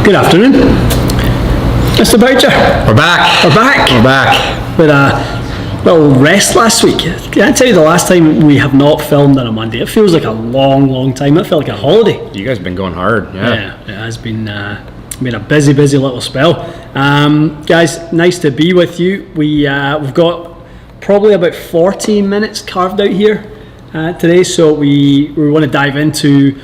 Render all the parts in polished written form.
Good afternoon, Mr. Boucher. We're back. We're back. We're back. With a little rest last week. Can I tell you the last time we have not filmed on a Monday? It feels like a long time. It felt like a holiday. You guys have been going hard. Yeah, it has been a busy little spell. Guys, nice to be with you. We've got probably about 40 minutes carved out here today, so we want to dive into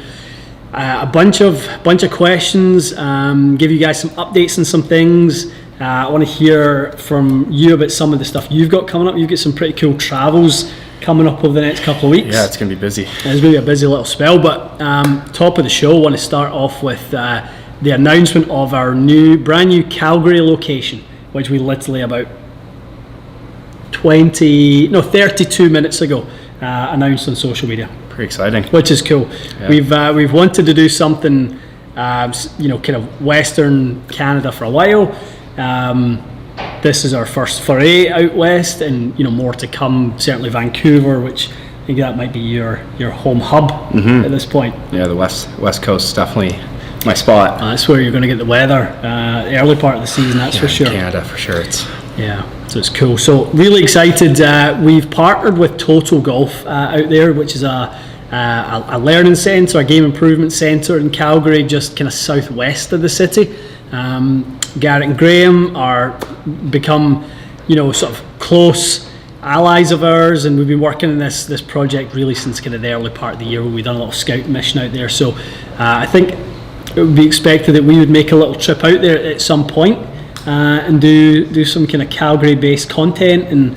a bunch of questions, give you guys some updates on some things. I want to hear from you about some of the stuff you've got coming up. You've got some pretty cool travels coming up over the next couple of weeks. Yeah, it's going to be busy. It's going to be a busy little spell, but top of the show, I want to start off with the announcement of our brand new Calgary location, which we literally about 32 minutes ago announced on social media. Pretty exciting. Which is cool. Yeah. We've wanted to do something, kind of Western Canada for a while. This is our first foray out west, and more to come. Certainly Vancouver, which I think that might be your home hub at this point. Yeah, the west coast is definitely my spot. That's where you're going to get the weather, the early part of the season. That's for sure. Canada for sure. So it's cool. So really excited. We've partnered with Total Golf out there, which is a learning centre, a game improvement centre in Calgary, just kind of southwest of the city. Garrett and Graham are become, sort of close allies of ours, and we've been working on this project really since kind of the early part of the year when we've done a little scout mission out there. So I think it would be expected that we would make a little trip out there at some point and do some kind of Calgary-based content and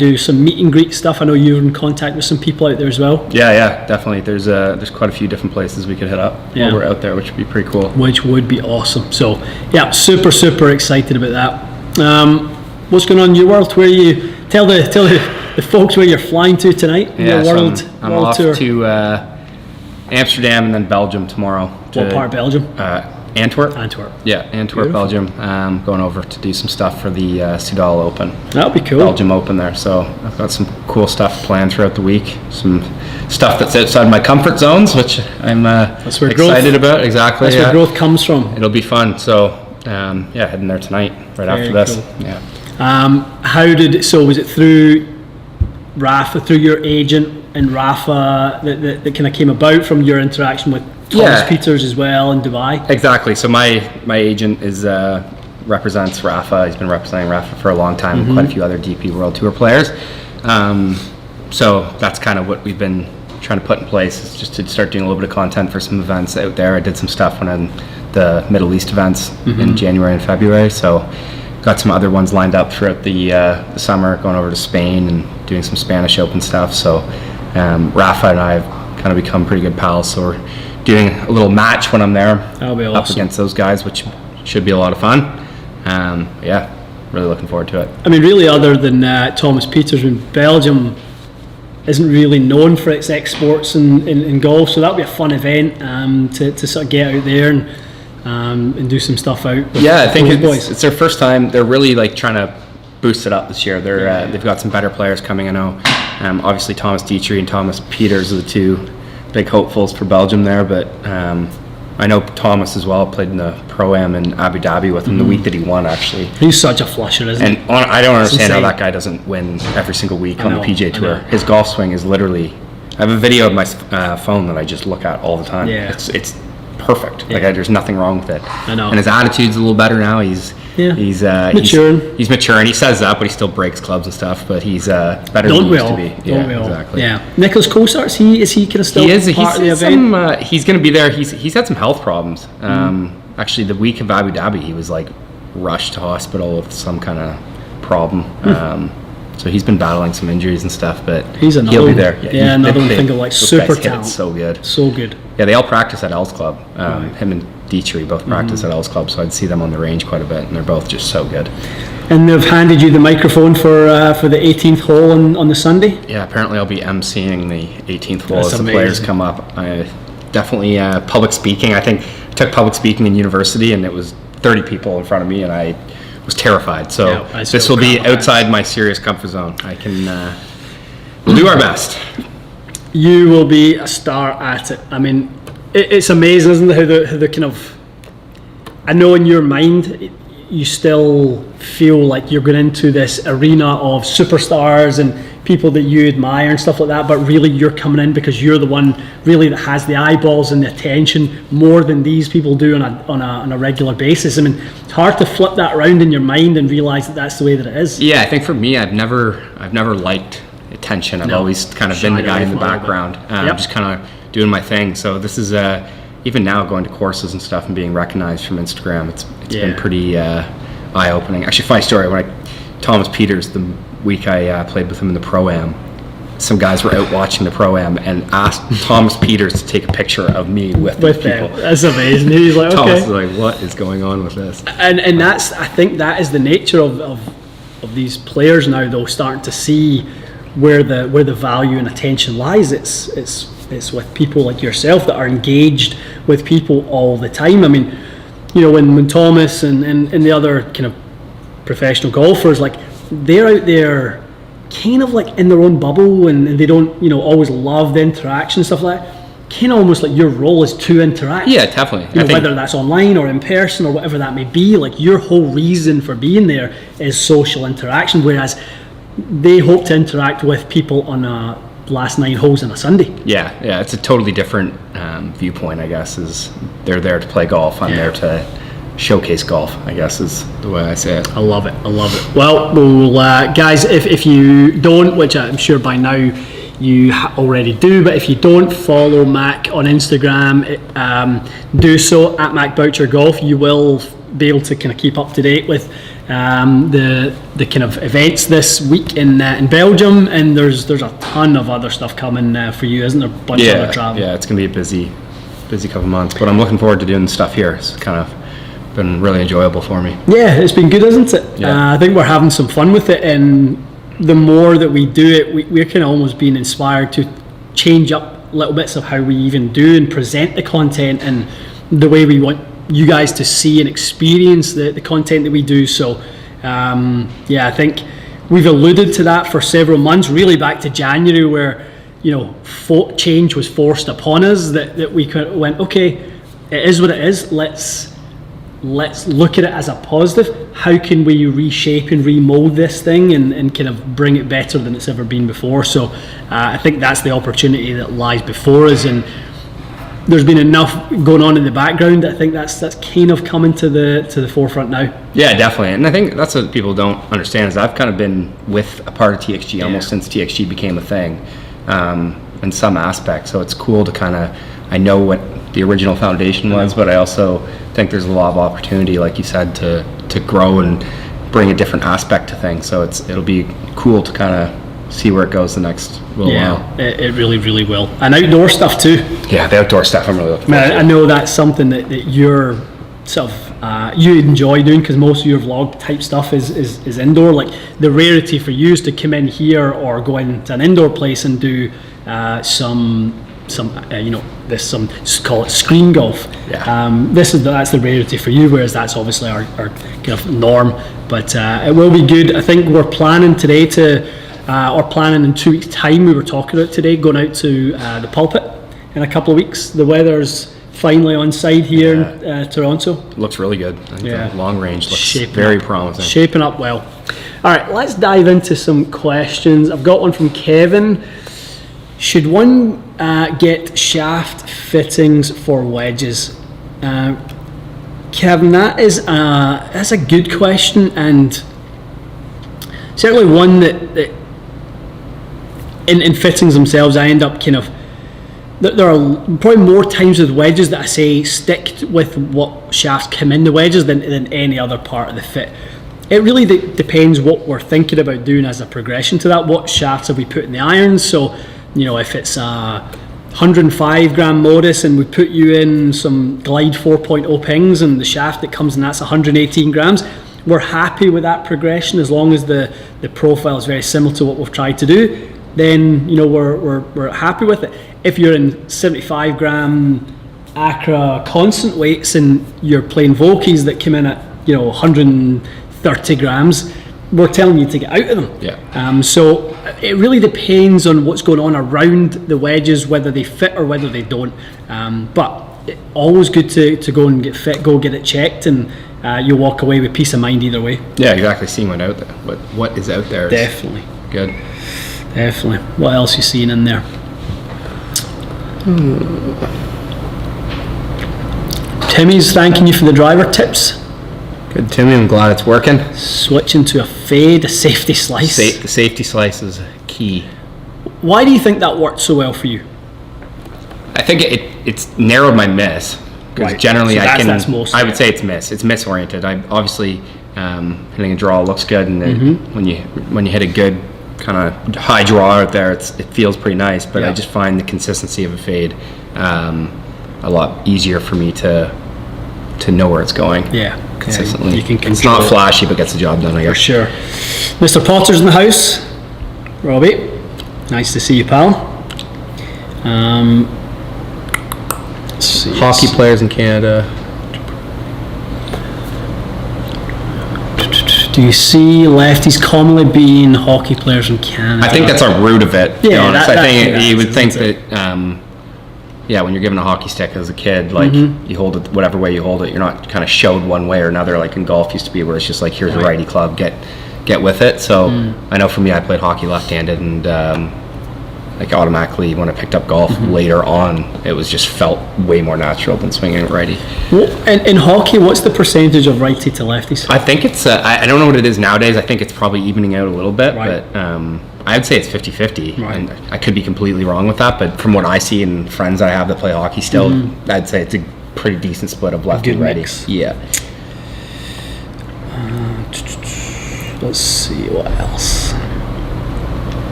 do some meet and greet stuff. I know you're in contact with some people out there as well. Yeah, definitely. There's quite a few different places we could hit up while we're out there, which would be pretty cool. Which would be awesome. So yeah, super excited about that. What's going on in your world? Where are you? Tell the folks where you're flying to tonight. Yeah, your I'm world off tour. to Amsterdam and then Belgium tomorrow. What part of Belgium? Antwerp. Yeah, Antwerp, Beautiful. Belgium. Going over to do some stuff for the Soudal Open. That'll be cool. Belgium Open there. So I've got some cool stuff planned throughout the week. Some stuff that's outside my comfort zones, which I'm excited about. Exactly. That's where growth comes from. It'll be fun. So heading there tonight, right after this. Cool. Yeah. Was it through Rafa, through your agent and Rafa that kind of came about from your interaction with Thomas Peters as well in Dubai? Exactly. So my agent represents Rafa. He's been representing Rafa for a long time, and quite a few other DP World Tour players. So that's kind of what we've been trying to put in place, is just to start doing a little bit of content for some events out there. I did some stuff when in the Middle East events in January and February. So got some other ones lined up throughout the summer, going over to Spain and doing some Spanish Open stuff. So Rafa and I have kind of become pretty good pals. So we're doing a little match when I'm there. That'll be awesome. Up against those guys, which should be a lot of fun. Really looking forward to it. I mean, really, other than Thomas Peters, Belgium isn't really known for its exports in golf, so that'll be a fun event to sort of get out there and do some stuff out with I think it's their first time. They're really trying to boost it up this year. They've got some better players coming. I know obviously Thomas Dietrich and Thomas Peters are the two big hopefuls for Belgium there, but I know Thomas as well played in the Pro-Am in Abu Dhabi with him the week that he won, actually. He's such a flusher, isn't he? And I don't understand how that guy doesn't win every single week on the PGA Tour. His golf swing is literally, I have a video of my phone that I just look at all the time. Yeah. It's perfect. There's nothing wrong with it. I know. And his attitude's a little better now. He's maturing. He's mature, and he says that, but he still breaks clubs and stuff. But he's better than he used to be. Exactly. Yeah. Nicholas Kosar, is he kind of still part of the event? He's going to be there. He's had some health problems. Actually, the week of Abu Dhabi, he was rushed to hospital with some kind of problem. So he's been battling some injuries and stuff, but he'll be there. Yeah, another one. Think of super talent. So good. So good. Yeah, they all practice at Els Club. Him and Dietrich both practice at Els Club, so I'd see them on the range quite a bit, and they're both just so good. And they've handed you the microphone for the 18th hole on the Sunday? Yeah, apparently I'll be emceeing the 18th hole as the players come up. I definitely public speaking. I think I took public speaking in university, and it was 30 people in front of me, and I was terrified. So this will be outside my serious comfort zone. I can we'll do our best. You will be a star at it. I mean, it's amazing, isn't it, how the kind of I know in your mind you still feel like you're going into this arena of superstars and people that you admire and stuff like that, but really you're coming in because you're the one really that has the eyeballs and the attention more than these people do on a regular basis. I mean, it's hard to flip that around in your mind and realize that that's the way that it is. Yeah, I think for me, I've never liked attention. I've always kind of been the guy in the background, just kind of doing my thing. So this is even now going to courses and stuff and being recognized from Instagram. It's been pretty eye-opening. Actually, funny story. When Thomas Peters, the week I played with him in the Pro-Am, some guys were out watching the Pro-Am and asked Thomas Peters to take a picture of me with people. That's amazing. He's like, okay. Thomas is like, what is going on with this? And that's, I think that is the nature of these players now, though, starting to see where the value and attention lies. It's with people like yourself that are engaged with people all the time. I mean, you know, when Thomas and the other kind of professional golfers, like, they're out there kind of like in their own bubble and they don't, you know, always love the interaction and stuff like that. Kind of almost like your role is to interact. Yeah, definitely. You know, whether that's online or in person or whatever that may be, like, your whole reason for being there is social interaction, whereas they hope to interact with people on a last 9 holes on a Sunday. Yeah, it's a totally different viewpoint, I guess. Is they're there to play golf. I'm there to showcase golf, I guess, is the way I say it. I love it. Well, guys, if you don't, which I'm sure by now you already do, but if you don't follow Mac on Instagram, do so at Mac Boucher Golf. You will be able to kind of keep up to date with the kind of events this week in Belgium, and there's a ton of other stuff coming for you, isn't there? A bunch of other travel. Yeah, it's gonna be a busy couple months, but I'm looking forward to doing stuff here. It's kind of been really enjoyable for me. Yeah, it's been good, isn't it? I think we're having some fun with it, and the more that we do it, we're kind of almost being inspired to change up little bits of how we even do and present the content and the way we want you guys to see and experience the content that we do. So I think we've alluded to that for several months, really back to January, where, you know, change was forced upon us, that we kind of went, okay, it is what it is, let's look at it as a positive. How can we reshape and remold this thing and kind of bring it better than it's ever been before? So I think that's the opportunity that lies before us, and there's been enough going on in the background. I think that's kind of coming to the forefront now. Yeah, definitely. And I think that's what people don't understand, is I've kind of been with a part of TXG almost since TXG became a thing, in some aspects. So it's cool to kind of, I know what the original foundation was, but I also think there's a lot of opportunity, like you said, to grow and bring a different aspect to things. So it'll be cool to kind of see where it goes the next little while. It really, really will. And outdoor stuff too. Yeah, the outdoor stuff I'm really looking forward to. I know that's something that you're sort of you enjoy doing, because most of your vlog type stuff is indoor. Like, the rarity for you is to come in here or go into an indoor place and do some call it screen golf. That's the rarity for you, whereas that's obviously our kind of norm. But it will be good. I think we're planning today or planning in 2 weeks' time. We were talking about today going out to the pulpit in a couple of weeks. The weather's finally on side here in Toronto. It looks really good. I think the long range looks very promising. Shaping up well. All right, let's dive into some questions. I've got one from Kevin. Should one get shaft fittings for wedges? Kevin, that's a good question, and certainly one that in fittings themselves, I end up kind of, there are probably more times with wedges that I say stick with what shafts come in the wedges than any other part of the fit. It really depends what we're thinking about doing as a progression to that. What shafts have we put in the irons? So, you know, if it's a 105 gram modus and we put you in some Glide 4.0 pings and the shaft that comes in that's 118 grams, we're happy with that progression as long as the profile is very similar to what we've tried to do. Then, you know, we're happy with it. If you're in 75 gram Accra constant weights and you're playing Vokies that come in at, you know, 130 grams, we're telling you to get out of them. Yeah. So it really depends on what's going on around the wedges, whether they fit or whether they don't. But always good to go and get fit, go get it checked, and you'll walk away with peace of mind either way. Yeah, exactly. Seeing what is out there. Definitely. Good. Definitely. What else you seeing in there? Timmy's thanking you for the driver tips. Good, Timmy. I'm glad it's working. Switching to a fade, a safety slice. The safety slice is key. Why do you think that worked so well for you? I think it's narrowed my miss. Because Right. generally So that's I would say it's miss. It's misoriented. I obviously hitting a draw looks good, and when you hit a good kind of high draw out there, it feels pretty nice. But I just find the consistency of a fade a lot easier for me to know where it's going. Yeah, consistently. You can it's not flashy, but gets the job done. I guess. For sure. Mr. Potter's in the house. Robbie, nice to see you, pal. Let's see. Hockey players in Canada. Do you see lefties commonly being hockey players in Canada? I think that's a root of it. To be honest. I think you would think that. When you're given a hockey stick as a kid, like you hold it whatever way you hold it, you're not kind of showed one way or another. Like in golf used to be, where it's just like, here's a righty club, get with it. So I know for me, I played hockey left-handed, and like automatically when I picked up golf later on, it was just felt way more natural than swinging it righty. Well, in hockey, what's the percentage of righty to lefties? I think it's I don't know what it is nowadays. I think it's probably evening out a little bit, but I'd say it's 50-50. Right. And I could be completely wrong with that, but from what I see and friends I have that play hockey still, I'd say it's a pretty decent split of lefty and righty. Mix. Yeah. Let's see what else.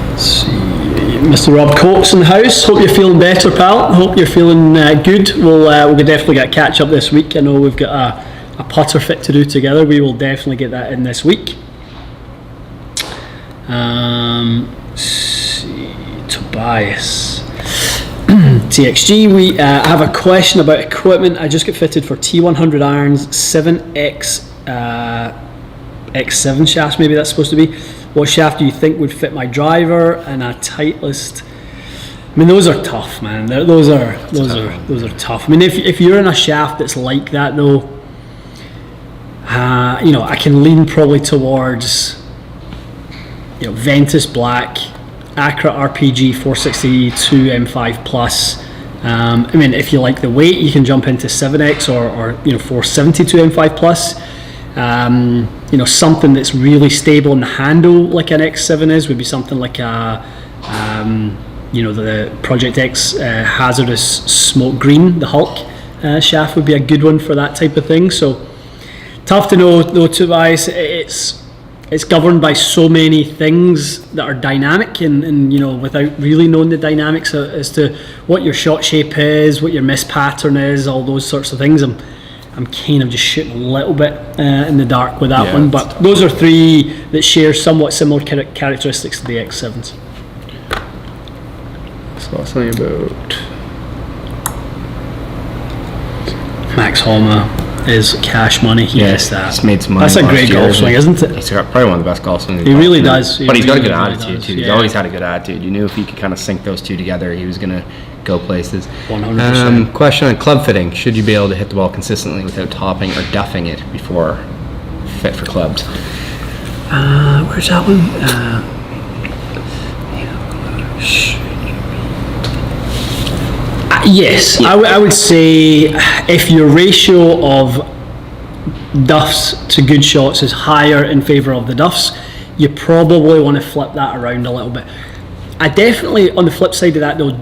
Let's see, Mr. Rob Coates in the house. Hope you're feeling better, pal. Hope you're feeling good. We'll definitely get a catch up this week. I know we've got a putter fit to do together. We will definitely get that in this week. See, Tobias. TXG, we have a question about equipment. I just got fitted for T100 irons, 7X X7 shafts, maybe that's supposed to be. What shaft do you think would fit my driver? And a Titleist. I mean, those are tough, man. Those are tough. I mean, if you're in a shaft that's like that, though, I can lean probably towards, Ventus Black, Acura RPG 462 M5 Plus. I mean, if you like the weight, you can jump into 7X or 472 M5 Plus. Something that's really stable in the handle, like an X7 is, would be something like the Project X Hazardous Smoke Green, the Hulk shaft would be a good one for that type of thing. So tough to know though, Tobias. It's governed by so many things that are dynamic, and without really knowing the dynamics as to what your shot shape is, what your miss pattern is, all those sorts of things. I'm kind of just shooting a little bit in the dark with that one, but those are three that share somewhat similar characteristics to the X7s. So something about Max Homa is cash money. Yes, he's made some money. That's a great golf swing, isn't it? He's got probably one of the best golf swings. He really does. But he's got a good attitude too. He's always had a good attitude. You knew if he could kind of sync those two together, he was going to go places. 100%. Question on club fitting: should you be able to hit the ball consistently without topping or duffing it before fit for clubs? Where's that one? Yes, I would say if your ratio of duffs to good shots is higher in favour of the duffs, you probably want to flip that around a little bit. I definitely, on the flip side of that though,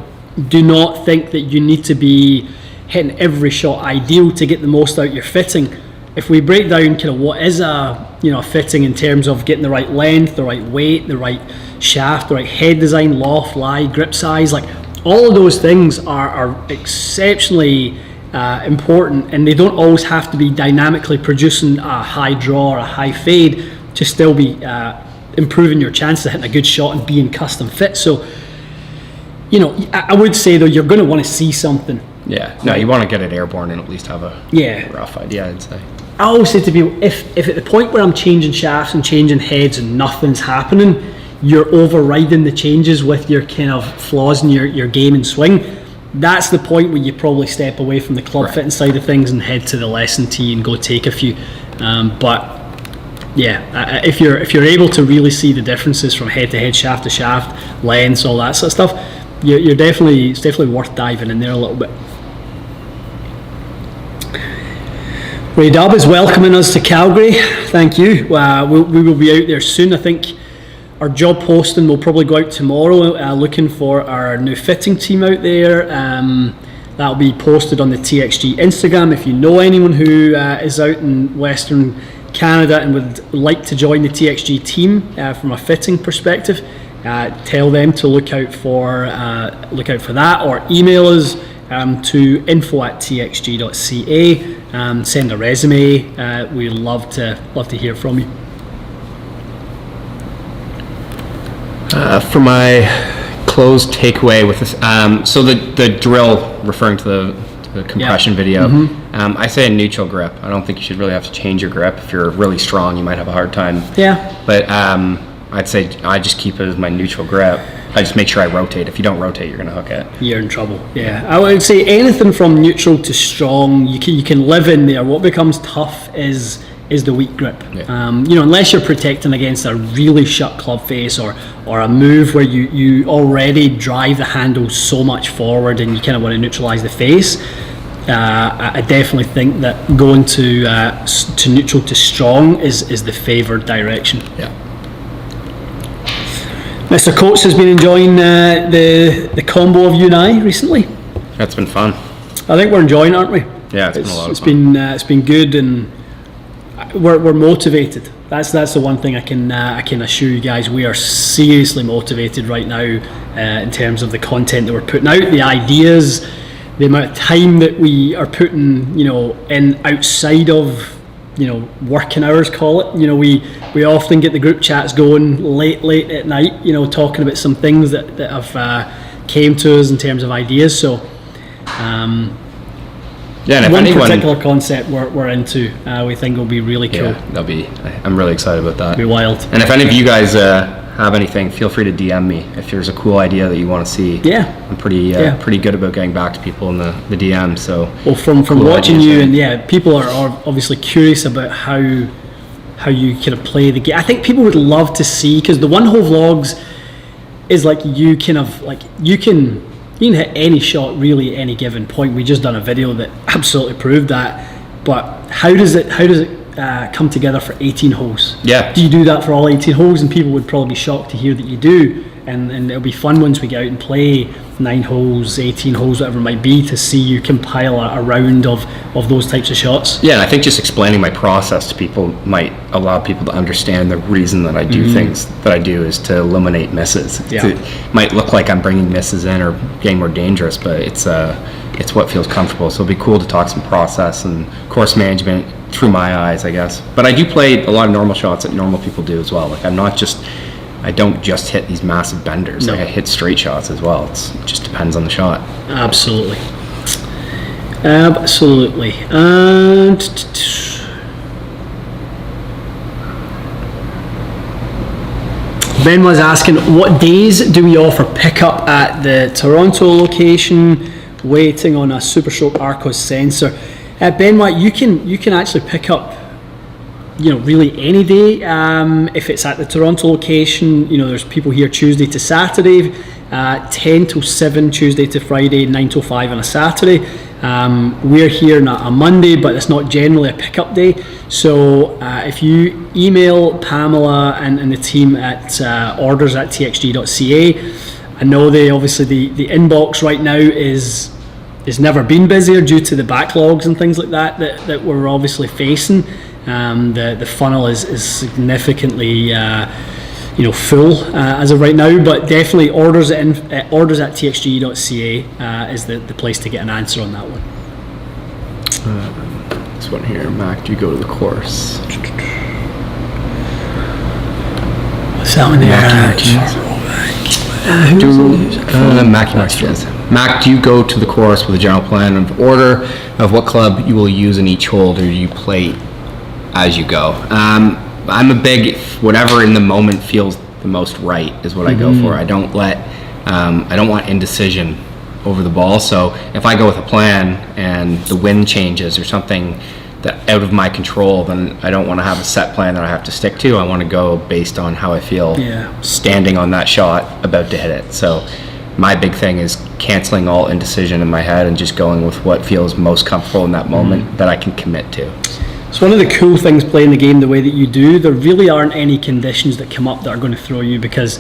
do not think that you need to be hitting every shot ideal to get the most out your fitting. If we break down kind of what is a fitting in terms of getting the right length, the right weight, the right shaft, the right head design, loft, lie, grip size, like all of those things are exceptionally important, and they don't always have to be dynamically producing a high draw or a high fade to still be improving your chances of hitting a good shot and being custom fit. So I would say though, you're going to want to see something. Yeah, no, you want to get it airborne and at least have a rough idea, I'd say. I always say to people, if at the point where I'm changing shafts and changing heads and nothing's happening, you're overriding the changes with your kind of flaws in your game and swing, that's the point where you probably step away from the club Right. fitting side of things and head to the lesson tee and go take a few. But yeah, if you're able to really see the differences from head to head, shaft to shaft, lengths, all that sort of stuff, it's definitely worth diving in there a little bit. Ray Dub is welcoming us to Calgary. Thank you. We will be out there soon. I think our job posting will probably go out tomorrow, looking for our new fitting team out there. That'll be posted on the TXG Instagram. If you know anyone who is out in Western Canada and would like to join the TXG team from a fitting perspective, tell them to look out for that, or email us to info@txg.ca. Send a resume. We'd love to hear from you. For my closed takeaway with this, so the drill, referring to the compression video, I say a neutral grip. I don't think you should really have to change your grip. If you're really strong, you might have a hard time. Yeah. But I'd say I just keep it as my neutral grip. I just make sure I rotate. If you don't rotate, you're going to hook it. You're in trouble. Yeah, I would say anything from neutral to strong, you can live in there. What becomes tough is the weak grip. Yeah. Unless you're protecting against a really shut club face or a move where you already drive the handle so much forward and you kind of want to neutralize the face. I definitely think that going to neutral to strong is the favoured direction. Yeah. Mr. Coates has been enjoying the combo of you and I recently. That's been fun. I think we're enjoying it, aren't we? Yeah, it's been a lot of fun. It's been good, and we're motivated. That's the one thing I can assure you guys. We are seriously motivated right now in terms of the content that we're putting out, the ideas, the amount of time that we are putting, in outside of, working hours, call it. We often get the group chats going late at night, talking about some things that have came to us in terms of ideas. So yeah, and if one anyone, particular concept we're into, we think will be really cool. yeah, I'm really excited about that. It'll be wild. And if any of you guys have anything, feel free to DM me if there's a cool idea that you want to see. Yeah. I'm pretty good about getting back to people in the DM. So well, from cool watching ideas you, there. and people are obviously curious about how you kind of play the game. I think people would love to see, because the one hole vlogs is like you can hit any shot really at any given point. We just done a video that absolutely proved that. But how does it come together for 18 holes? Yeah. Do you do that for all 18 holes? And people would probably be shocked to hear that you do. And it'll be fun once we get out and play 9 holes, 18 holes, whatever it might be, to see you compile a round of those types of shots. Yeah, and I think just explaining my process to people might allow people to understand the reason that I do things that I do is to eliminate misses. Yeah. It might look like I'm bringing misses in or getting more dangerous, but it's what feels comfortable. So it'll be cool to talk some process and course management through my eyes, I guess. But I do play a lot of normal shots that normal people do as well. Like I don't just hit these massive benders. No. Like I hit straight shots as well. It just depends on the shot. Absolutely. And Ben was asking, what days do we offer pickup at the Toronto location, waiting on a Super-Stroke Arcos sensor? Ben, you can actually pick up really any day. If it's at the Toronto location, there's people here Tuesday to Saturday, 10 till 7 Tuesday to Friday, 9 till 5 on a Saturday. We're here on a Monday, but it's not generally a pickup day. So if you email Pamela and the team at orders@txg.ca, I know the inbox right now is never been busier due to the backlogs and things like that we're obviously facing. The funnel is significantly full as of right now, but definitely orders@txg.ca is the place to get an answer on that one. This one here, Mac, do you go to the course? What's that one there? Mac Martinez. Mac, do you go to the course with a general plan of order of what club you will use in each hole, or do you play as you go? I'm a big, whatever in the moment feels the most right is what I go for. I don't want indecision over the ball. So if I go with a plan and the wind changes or something that out of my control, then I don't want to have a set plan that I have to stick to. I want to go based on how I feel standing on that shot, about to hit it. So my big thing is canceling all indecision in my head and just going with what feels most comfortable in that moment that I can commit to. So one of the cool things playing the game the way that you do, there really aren't any conditions that come up that are going to throw you, because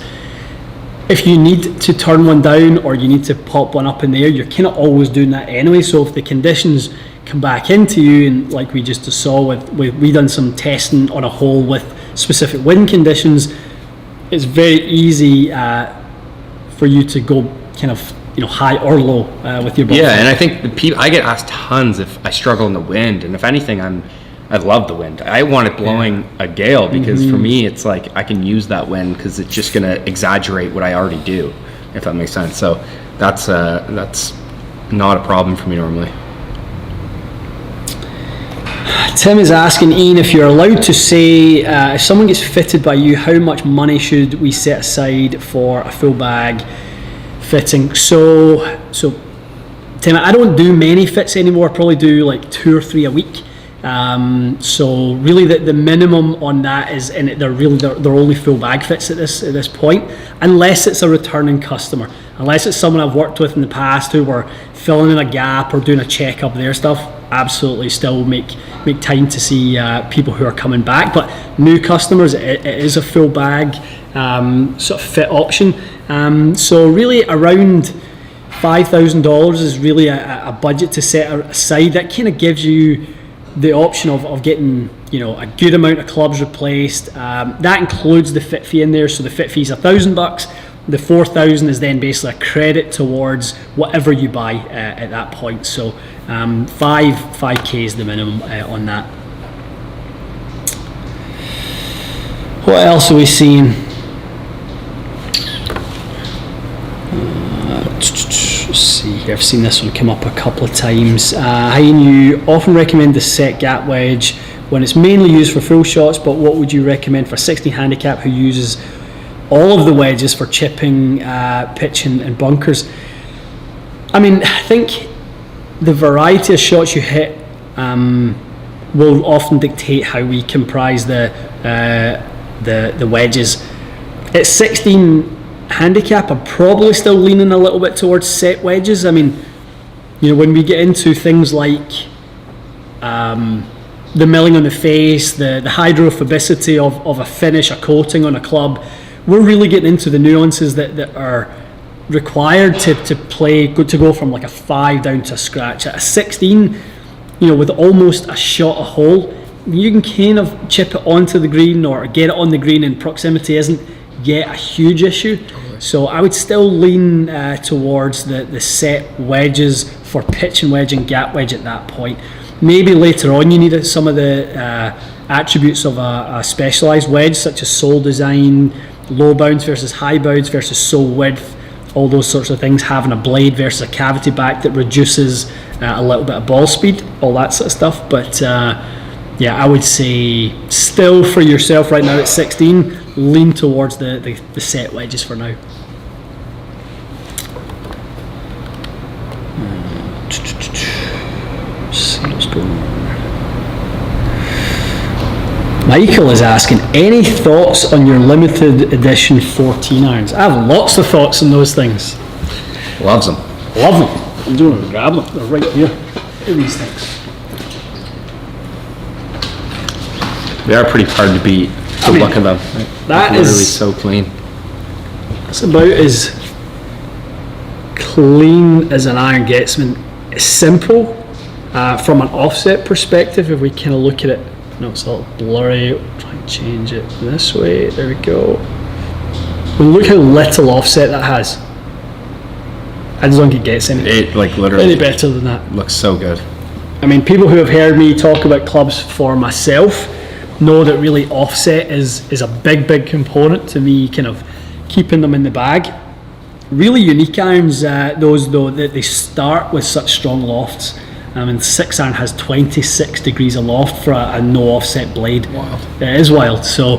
if you need to turn one down or you need to pop one up in the air, you're kind of always doing that anyway. So if the conditions come back into you, and like we just saw we done some testing on a hole with specific wind conditions, it's very easy for you to go kind of high or low with your ball. Yeah, and I think I get asked tons if I struggle in the wind, and if anything, I love the wind. I want it blowing a gale, because for me it's like I can use that wind because it's just going to exaggerate what I already do, if that makes sense. So that's not a problem for me normally. Tim is asking Ian if you're allowed to say if someone gets fitted by you, how much money should we set aside for a full bag fitting? So Tim, I don't do many fits anymore. I probably do like 2 or 3 a week. So really the minimum on that is, and they're only full bag fits at this point, unless it's a returning customer, unless it's someone I've worked with in the past who were filling in a gap or doing a check up their stuff. Absolutely still make time to see people who are coming back, but new customers, it is a full bag sort of fit option. So really around $5,000 is really a budget to set aside. That kind of gives you the option of getting a good amount of clubs replaced. That includes the fit fee in there. So the fit fee is $1,000. The $4,000 is then basically a credit towards whatever you buy at that point. So 5K is the minimum on that. What else are we seeing? Let's see here. I've seen this one come up a couple of times. You often recommend the set gap wedge when it's mainly used for full shots, but what would you recommend for 16 handicap who uses all of the wedges for chipping, pitching and bunkers? I mean, I think the variety of shots you hit will often dictate how we comprise the wedges. At 16 handicap, I'm probably still leaning a little bit towards set wedges. I mean, when we get into things like the milling on the face, the hydrophobicity of a finish, a coating on a club, we're really getting into the nuances that are required to go from like a 5 down to a scratch. At a 16, with almost a shot a hole, you can kind of chip it onto the green or get it on the green, and proximity isn't yet a huge issue. So I would still lean towards the set wedges for pitch and wedge and gap wedge at that point. Maybe later on you need some of the attributes of a specialised wedge, such as sole design, low bounce versus high bounce versus sole width, all those sorts of things, having a blade versus a cavity back that reduces a little bit of ball speed, all that sort of stuff. But I would say still for yourself right now at 16, lean towards the set wedges for now. Let's see what's going on. Michael is asking, any thoughts on your limited edition 14 irons? I have lots of thoughts on those things. Loves them. Love them. I'm doing it. Grab them. They're right here. Look at these things. They are pretty hard to beat. The look of them. That is is so clean. It's about as clean as an iron gets. I mean, it's simple from an offset perspective. If we kind of look at it, it's a little blurry. We'll try and change it this way. There we go. Well, look how little offset that has. I just don't think it gets literally any better than that. Looks so good. I mean, people who have heard me talk about clubs for myself know that really offset is a big component to me, kind of keeping them in the bag. Really unique irons, those though, that they start with such strong lofts. And 6 iron has 26 degrees of loft for a no offset blade. Wild. It is wild. So,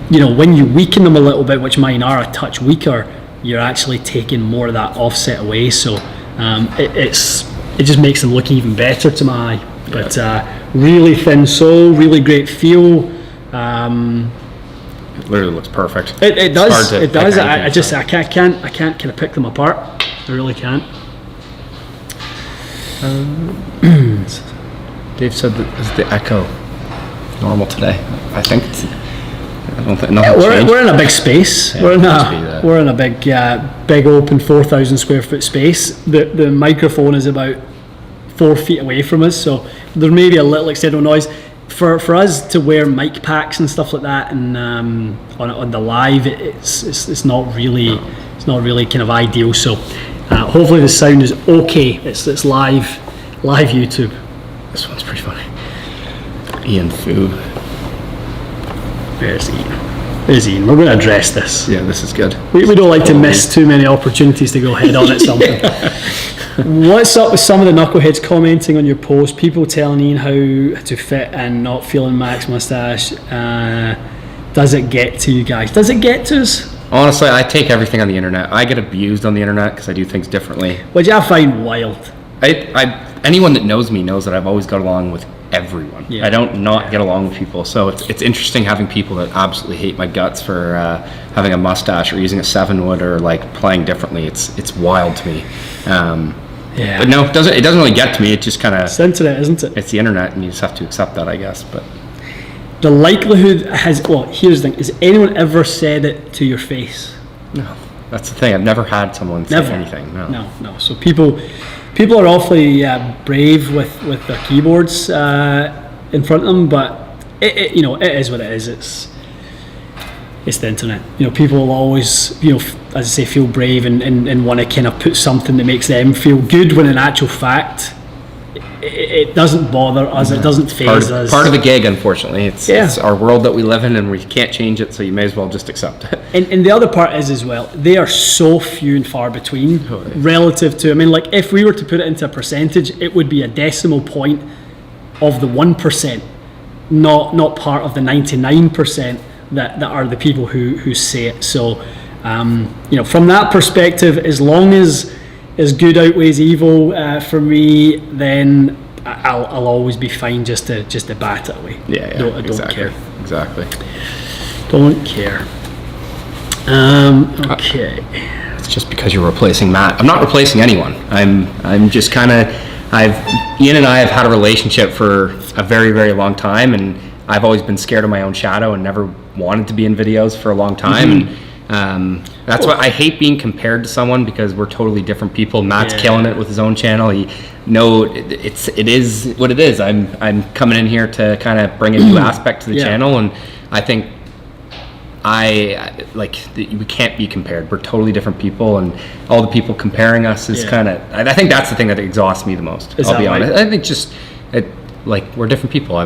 when you weaken them a little bit, which mine are a touch weaker, you're actually taking more of that offset away. So it just makes them look even better to my eye. But really thin sole, really great feel. It literally looks perfect. It does. It does. I can't kind of pick them apart. I really can't. Dave said that is the echo normal today. I think it's, I don't think we're in a big space. Yeah, we're in a big open 4,000 square foot space. The microphone is about 4 feet away from us, so there may be a little external noise. For us to wear mic packs and stuff like that, and on the live, it's not really kind of ideal. So hopefully the sound is okay. It's live YouTube. This one's pretty funny. Ian Fu. There's Ian. We're going to address this. Yeah, this is good. We don't like to miss too many opportunities to go head on at something. What's up with some of the knuckleheads commenting on your post? People telling Ian how to fit and not feeling Mac's mustache. Does it get to you guys? Does it get to us? Honestly, I take everything on the internet. I get abused on the internet because I do things differently. Which I find wild. Anyone that knows me knows that I've always got along with everyone. Yeah. I don't get along with people. So it's interesting having people that absolutely hate my guts for having a mustache or using a 7-wood or like playing differently. It's wild to me. Yeah. But no, it doesn't really get to me. It just kind of... It's internet, isn't it? It's the internet, and you just have to accept that, I guess. But the likelihood has... Well, here's the thing. Has anyone ever said it to your face? No. That's the thing. I've never had someone say anything. No. So people are awfully brave with their keyboards in front of them, but it is what it is. It's the internet. People will always, as I say, feel brave and want to kind of put something that makes them feel good, when in actual fact, it doesn't bother us. It doesn't faze us. Part of the gig, unfortunately. It's our world that we live in, and we can't change it, so you may as well just accept it. And the other part is as well, they are so few and far between relative to, like if we were to put it into a percentage, it would be a decimal point of the 1%, not part of the 99% that are the people who say it. So, from that perspective, as long as good outweighs evil for me, then I'll always be fine just to bat it away. Yeah, I don't care. Exactly. Don't care. Okay. It's just because you're replacing Matt. I'm not replacing anyone. I'm just kind of... Ian and I have had a relationship for a very, very long time, and I've always been scared of my own shadow and never wanted to be in videos for a long time. Mm-hmm. And that's why I hate being compared to someone, because we're totally different people. Matt's killing it with his own channel. It is what it is. I'm coming in here to kind of bring a new aspect to the channel, and I think we can't be compared. We're totally different people, and all the people comparing us is kind of... I think that's the thing that exhausts me the most. I'll be honest. I think just we're different people.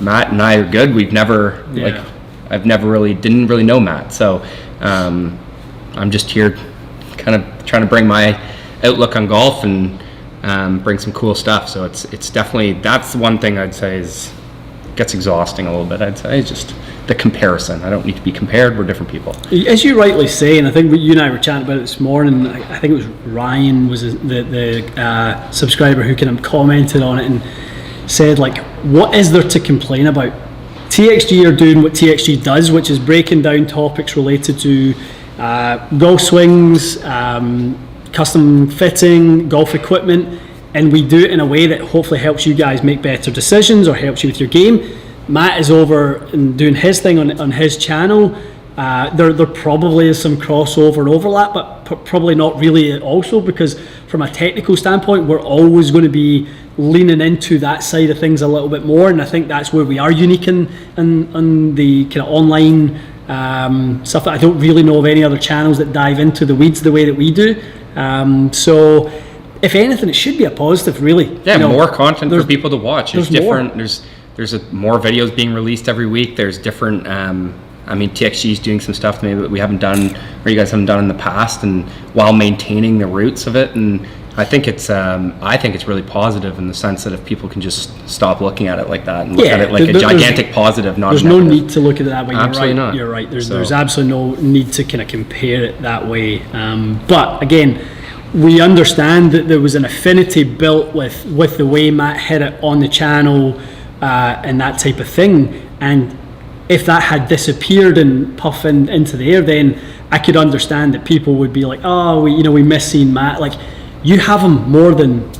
Matt and I are good. We've never didn't really know Matt, so I'm just here kind of trying to bring my outlook on golf and bring some cool stuff. So it's definitely, that's the one thing I'd say gets exhausting a little bit. I'd say just the comparison. I don't need to be compared. We're different people. As you rightly say, and I think you and I were chatting about it this morning. I think it was Ryan was the subscriber who kind of commented on it and said, like, what is there to complain about? TXG are doing what TXG does, which is breaking down topics related to golf swings, custom fitting, golf equipment, and we do it in a way that hopefully helps you guys make better decisions or helps you with your game. Matt is over and doing his thing on his channel. There probably is some crossover and overlap, but probably not really also, because from a technical standpoint, we're always going to be leaning into that side of things a little bit more, and I think that's where we are unique in the kind of online stuff that I don't really know of any other channels that dive into the weeds the way that we do. So if anything, it should be a positive, really. Yeah, more content for people to watch. There's different. There's more videos being released every week. There's different. TXG is doing some stuff maybe that we haven't done, or you guys haven't done in the past, and while maintaining the roots of it. And I think it's really positive in the sense that if people can just stop looking at it like that and look at it like a gigantic positive, not there's a negative. No need to look at it that way. Absolutely not. You're right. There's absolutely no need to kind of compare it that way. But again, we understand that there was an affinity built with the way Matt hit it on the channel and that type of thing. And if that had disappeared and puffing into the air, then I could understand that people would be like, oh, we miss seeing Matt. Like, you have him more than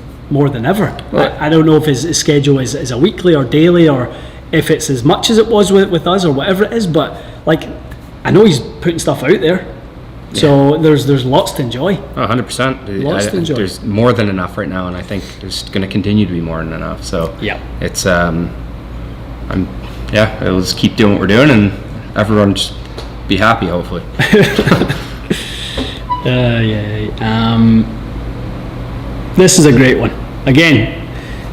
ever. Right. I don't know if his schedule is a weekly or daily, or if it's as much as it was with us or whatever it is. But like, I know he's putting stuff out there. So there's lots to enjoy. 100%. Lots to enjoy. There's more than enough right now, and I think there's going to continue to be more than enough. So it's let's keep doing what we're doing, and everyone just be happy, hopefully. This is a great one. Again,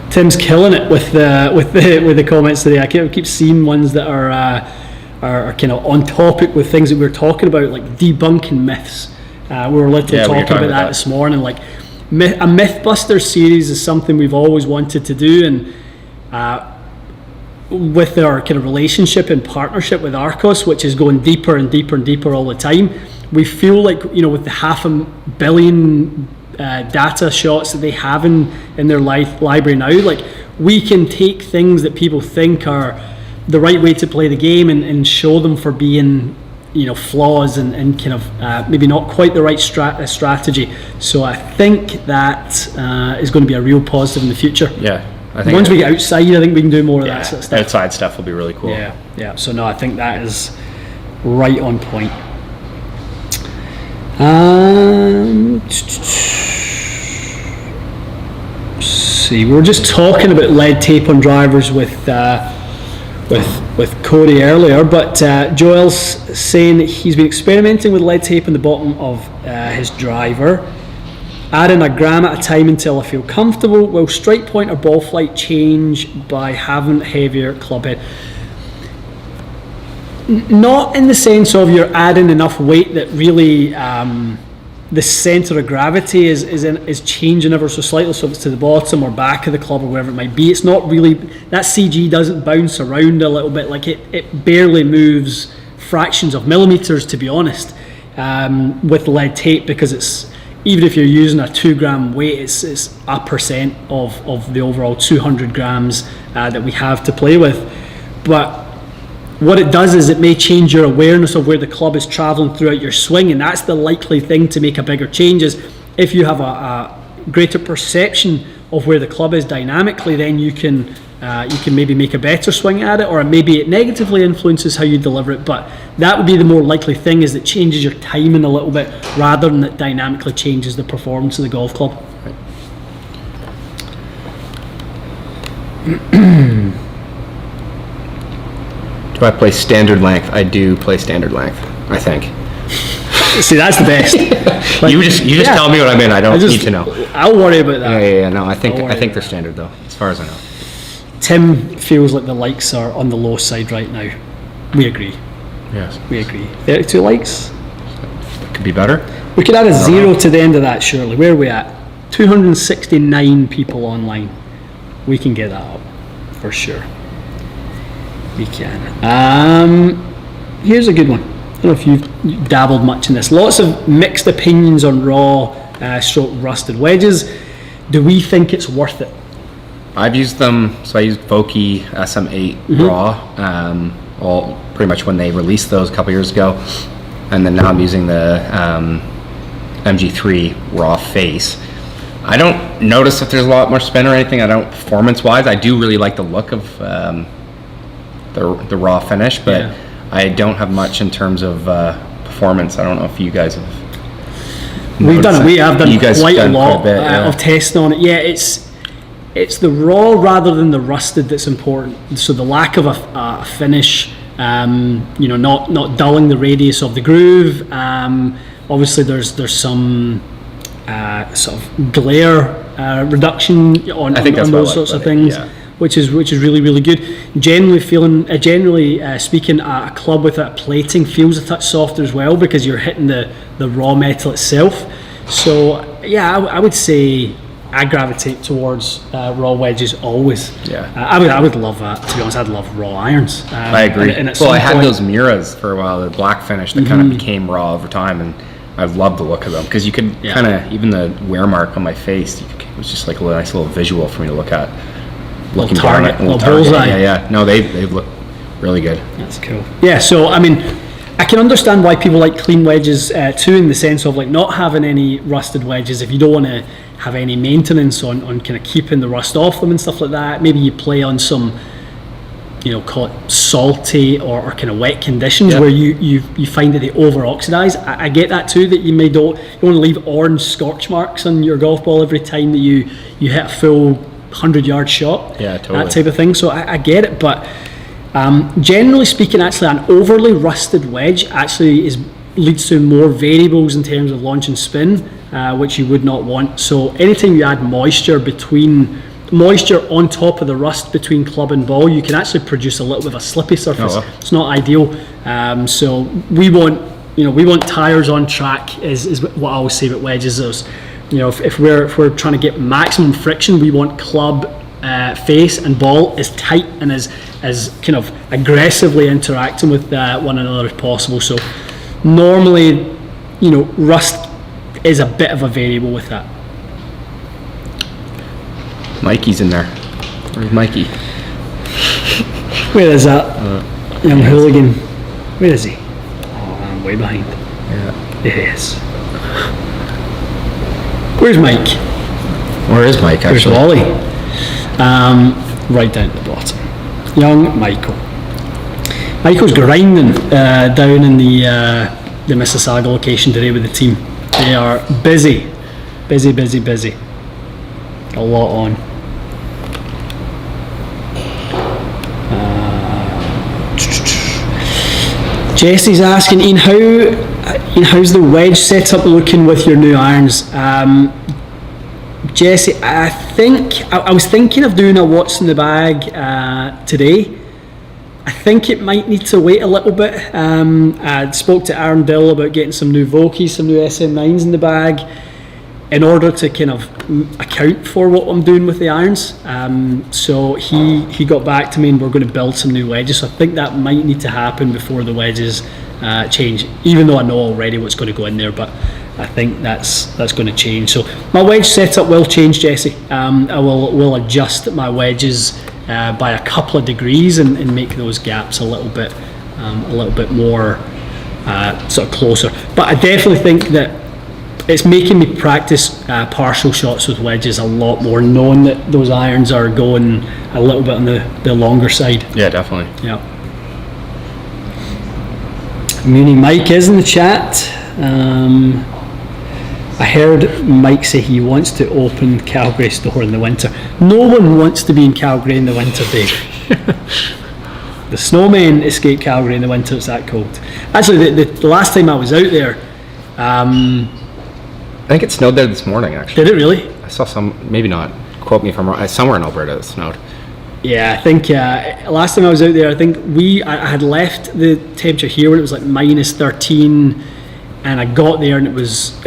Tim's killing it with the comments today. I keep seeing ones that are kind of on topic with things that we were talking about, like debunking myths. We were literally talking about that this morning. Like, a Mythbuster series is something we've always wanted to do, and with our kind of relationship and partnership with Arcos, which is going deeper and deeper and deeper all the time, we feel like, with the 500 million data shots that they have in their library now, like, we can take things that people think are the right way to play the game and show them for being, flaws and kind of maybe not quite the right strategy. So I think that is going to be a real positive in the future. Yeah, I think once we get outside, I think we can do more of that sort of stuff. Outside stuff will be really cool. Yeah. So no, I think that is right on point. See, we were just talking about lead tape on drivers with Cody earlier, but Joel's saying that he's been experimenting with lead tape on the bottom of his driver, adding a gram at a time until I feel comfortable. Will strike point or ball flight change by having heavier club head? Not in the sense of you're adding enough weight that really the centre of gravity is changing ever so slightly, so if it's to the bottom or back of the club or wherever it might be. It's not really, that CG doesn't bounce around a little bit, like it barely moves fractions of millimetres, to be honest, with lead tape, because it's, even if you're using a 2 gram weight, it's a percent of the overall 200 grams that we have to play with. But what it does is it may change your awareness of where the club is travelling throughout your swing, and that's the likely thing to make a bigger change. Is if you have a greater perception of where the club is dynamically, then you can maybe make a better swing at it, or maybe it negatively influences how you deliver it. But that would be the more likely thing, is that changes your timing a little bit rather than that dynamically changes the performance of the golf club. Do I play standard length? I do play standard length, I think. See, that's the best. Like, you just tell me what I mean. I don't need to know. I'll worry about that. Yeah. No, I think they're standard though, as far as I know. Tim feels like the likes are on the low side right now. We agree. Yes. We agree. 32 likes. Could be better. We could add a 0 to the end of that, surely. Where are we at? 269 people online. We can get that up for sure. We can. Here's a good one. I don't know if you've dabbled much in this. Lots of mixed opinions on raw stroke rusted wedges. Do we think it's worth it? I've used them. So I used Vokey SM8 raw, all pretty much when they released those a couple years ago, and then now I'm using the MG3 raw face. I don't notice if there's a lot more spin or anything. I don't, performance-wise. I do really like the look of the raw finish, but I don't have much in terms of performance. I don't know if you guys have. We have done quite a lot quite a bit, of testing on it. Yeah, it's the raw rather than the rusted that's important. So the lack of a finish, not dulling the radius of the groove. Obviously, there's some sort of glare reduction on those sorts of things. Yeah. Which is really, really good. Generally speaking, a club with that plating feels a touch softer as well, because you're hitting the raw metal itself. So yeah, I would say I gravitate towards raw wedges always. Yeah, I would love that. To be honest, I'd love raw irons. I agree. And I had those Miras for a while, the black finish that kind of became raw over time, and I love the look of them because you could kind of, even the wear mark on my face, it was just like a nice little visual for me to look at. Looking down at little bullseye. Yeah. No, they look really good. That's cool. Yeah, so I mean, I can understand why people like clean wedges too, in the sense of like not having any rusted wedges. If you don't want to have any maintenance on kind of keeping the rust off them and stuff like that, maybe you play on some, call it salty or kind of wet conditions where you find that they over oxidize. I get that too, that you want to leave orange scorch marks on your golf ball every time that you hit a full 100-yard shot. Yeah, totally. That type of thing. So I get it, but generally speaking, actually an overly rusted wedge actually leads to more variables in terms of launch and spin, which you would not want. So anytime you add moisture on top of the rust between club and ball, you can actually produce a little bit of a slippy surface. It's not ideal. So we want tires on track is what I always say about wedges. If we're trying to get maximum friction, we want club, face and ball as tight and as kind of aggressively interacting with one another as possible. So normally, rust is a bit of a variable with that. Mikey's in there. Where's Mikey? Where is that young hooligan? Where is he? Oh, I'm way behind. Yeah. Yes. Where's Mike? Where is Mike, actually? Where's Wally? Right down at the bottom. Young Michael. Michael's grinding down in the Mississauga location today with the team. They are busy. A lot on. Jesse's asking, Ian, how's the wedge setup looking with your new irons? Jesse, I think I was thinking of doing a what's in the bag today. I think it might need to wait a little bit. I spoke to Aaron Dill about getting some new Vokies, some new SM9s in the bag in order to kind of account for what I'm doing with the irons. So he got back to me and we're going to build some new wedges. So I think that might need to happen before the wedges change, even though I know already what's going to go in there, but I think that's going to change. So my wedge setup will change, Jesse. I will adjust my wedges by a couple of degrees and make those gaps a little bit more sort of closer. But I definitely think that it's making me practice partial shots with wedges a lot more, knowing that those irons are going a little bit on the longer side. Yeah, definitely. Yeah. Muni Mike is in the chat. I heard Mike say he wants to open Calgary store in the winter. No one wants to be in Calgary in the winter, Dave. The snowmen escape Calgary in the winter, it's that cold. Actually, the last time I was out there, I think it snowed there this morning, actually. Did it really? I saw some, maybe not, quote me if I'm wrong, somewhere in Alberta it snowed. Yeah, I think last time I was out there, I think I had left the temperature here when it was like minus 13, and I got there and it was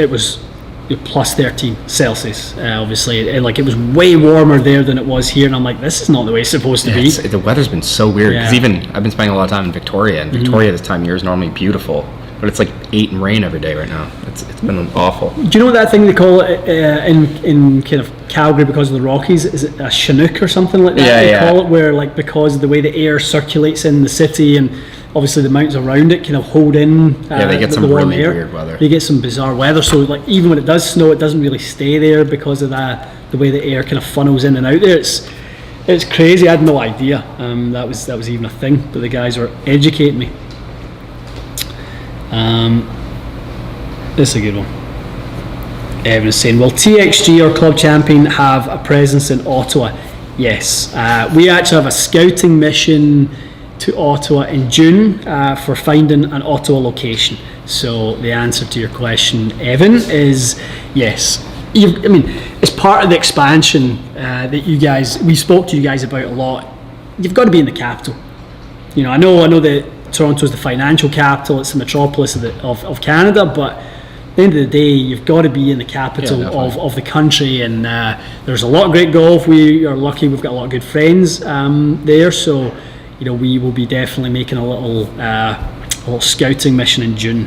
plus 13 Celsius, obviously. It was way warmer there than it was here, and I'm like, this is not the way it's supposed to be. The weather's been so weird, because even I've been spending a lot of time in Victoria, and Victoria this time of year is normally beautiful, but it's like 8 and rain every day right now. It's been awful. Do you know what that thing they call it in kind of Calgary because of the Rockies? Is it a Chinook or something like that? They call it, where like because of the way the air circulates in the city and obviously the mountains around it kind of hold in they get some really weird weather. They get some bizarre weather, so like even when it does snow, it doesn't really stay there because of that, the way the air kind of funnels in and out there. It's crazy. I had no idea that was even a thing, but the guys were educating me. This is a good one. Evan is saying, will TXG or Club Champion have a presence in Ottawa? Yes. We actually have a scouting mission to Ottawa in June for finding an Ottawa location. So the answer to your question, Evan, is yes. It's part of the expansion that we spoke to you guys about a lot. You've got to be in the capital. I know that Toronto is the financial capital, it's the metropolis of Canada, but at the end of the day, you've got to be in the capital of the country, and there's a lot of great golf. We are lucky, we've got a lot of good friends there, so we will be definitely making a little scouting mission in June.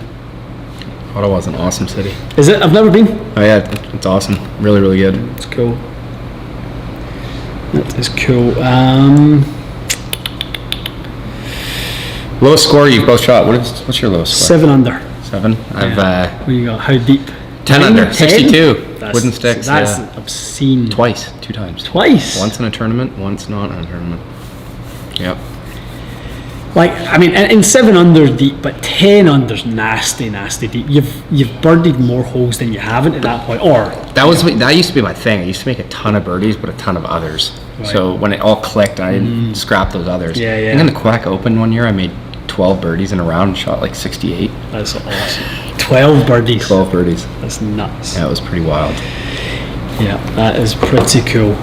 Ottawa's an awesome city. Is it? I've never been. Oh yeah, it's awesome. Really, really good. It's cool. That is cool. Lowest score you've both shot. What's your lowest score? 7 under. 7. I've What do you got? How deep? 10 under. 10? 62 That's, wooden sticks. That's yeah. obscene. 2 times. Twice. Once in a tournament, once not in a tournament. Yep. Like, I mean, and 7 under's deep, but 10 under's nasty deep. You've birdied more holes than you haven't at that point. Or that used to be my thing. I used to make a ton of birdies, but a ton of others. Right. So when it all clicked, I didn't scrap those others. Yeah. And then the Quebec Open one year, I made 12 birdies in a round and shot like 68. That's awesome. 12 birdies. 12 birdies. That's nuts. Yeah, it was pretty wild. Yeah, that is pretty cool.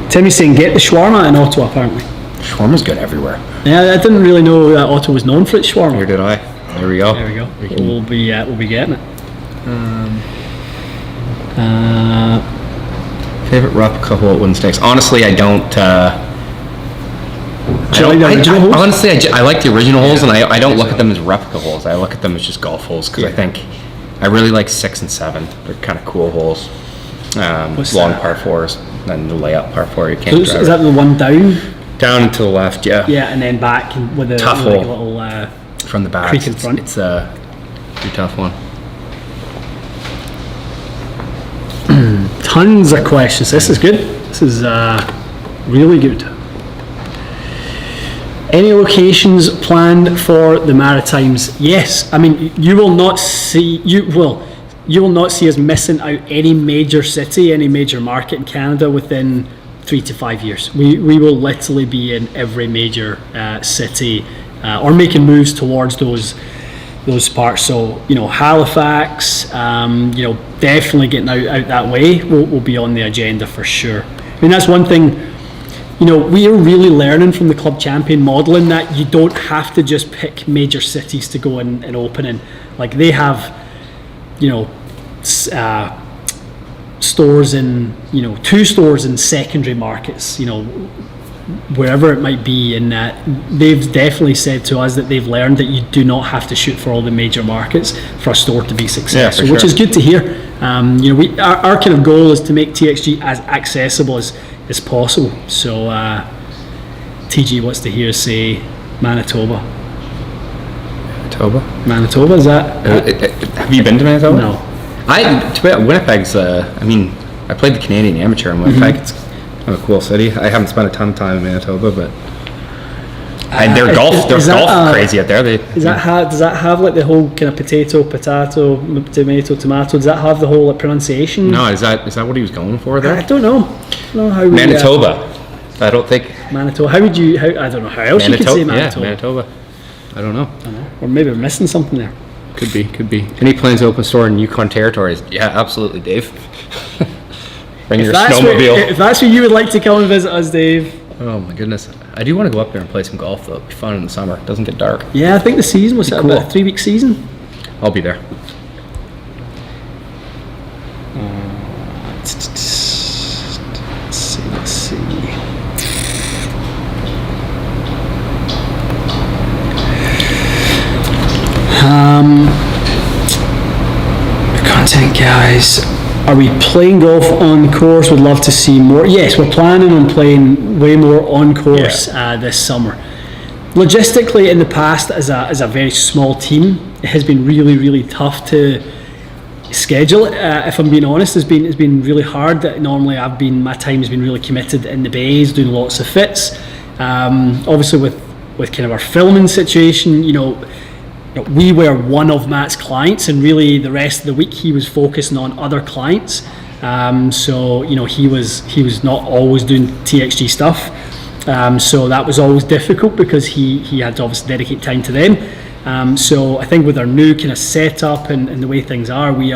Timmy's saying get the shawarma in Ottawa, apparently. Shawarma's good everywhere. Yeah, I didn't really know that Ottawa was known for its shawarma. Here did I. There we go. There we go. We'll be getting it. Favorite replica hole at Wooden Stakes? Honestly, I don't. Honestly, I like the original holes, and I don't look at them as replica holes. I look at them as just golf holes because I think I really like 6 and 7. They're kind of cool holes. Long par 4s, then the layup par 4. You can't drive. Is that the one down? Down and to the left, yeah. Yeah, and then back with a tough like hole. Little from the back. creek in front. It's a pretty tough one. Tons of questions. This is good. This is really good. Any locations planned for the Maritimes? Yes. I mean, you will not see us missing out any major city, any major market in Canada within 3 to 5 years. We will literally be in every major city or making moves towards those parts. So, Halifax, definitely getting out that way will be on the agenda for sure. I mean, that's one thing. We are really learning from the club champion model in that you don't have to just pick major cities to go and open in. Like they have, stores in, 2 stores in secondary markets, wherever it might be. And they've definitely said to us that they've learned that you do not have to shoot for all the major markets for a store to be successful, which is good to hear. Our kind of goal is to make TXG as accessible as possible. So TG wants to hear say Manitoba, is that have you been to Manitoba? No. Winnipeg's I played the Canadian Amateur in Winnipeg. It's kind of a cool city. I haven't spent a ton of time in Manitoba, but they're golf crazy out there. Does that have like the whole kind of potato, tomato? Does that have the whole like pronunciation? No, is that what he was going for there? I don't know. How Manitoba. I don't think Manitoba. I don't know how else you could say Manitoba. Yeah, Manitoba. I don't know. Or maybe we're missing something there. Could be. Any plans to open a store in Yukon territories? Yeah, absolutely, Dave. Bring your snowmobile. If that's where you would like to come and visit us, Dave. Oh my goodness. I do want to go up there and play some golf though. It'd be fun in the summer. It doesn't get dark. Yeah, I think the season was cool. About a 3-week season. I'll be there. Let's see. Content guys, are we playing golf on the course? Would love to see more. Yes, we're planning on playing way more on course this summer. Logistically, in the past, as a very small team, it has been really, really tough to schedule it. If I'm being honest, it's been really hard. Normally, my time has been really committed in the bays, doing lots of fits. Obviously, with kind of our filming situation, we were one of Matt's clients, and really the rest of the week he was focusing on other clients. So he was not always doing TXG stuff. So that was always difficult because he had to obviously dedicate time to them. So I think with our new kind of setup and the way things are, we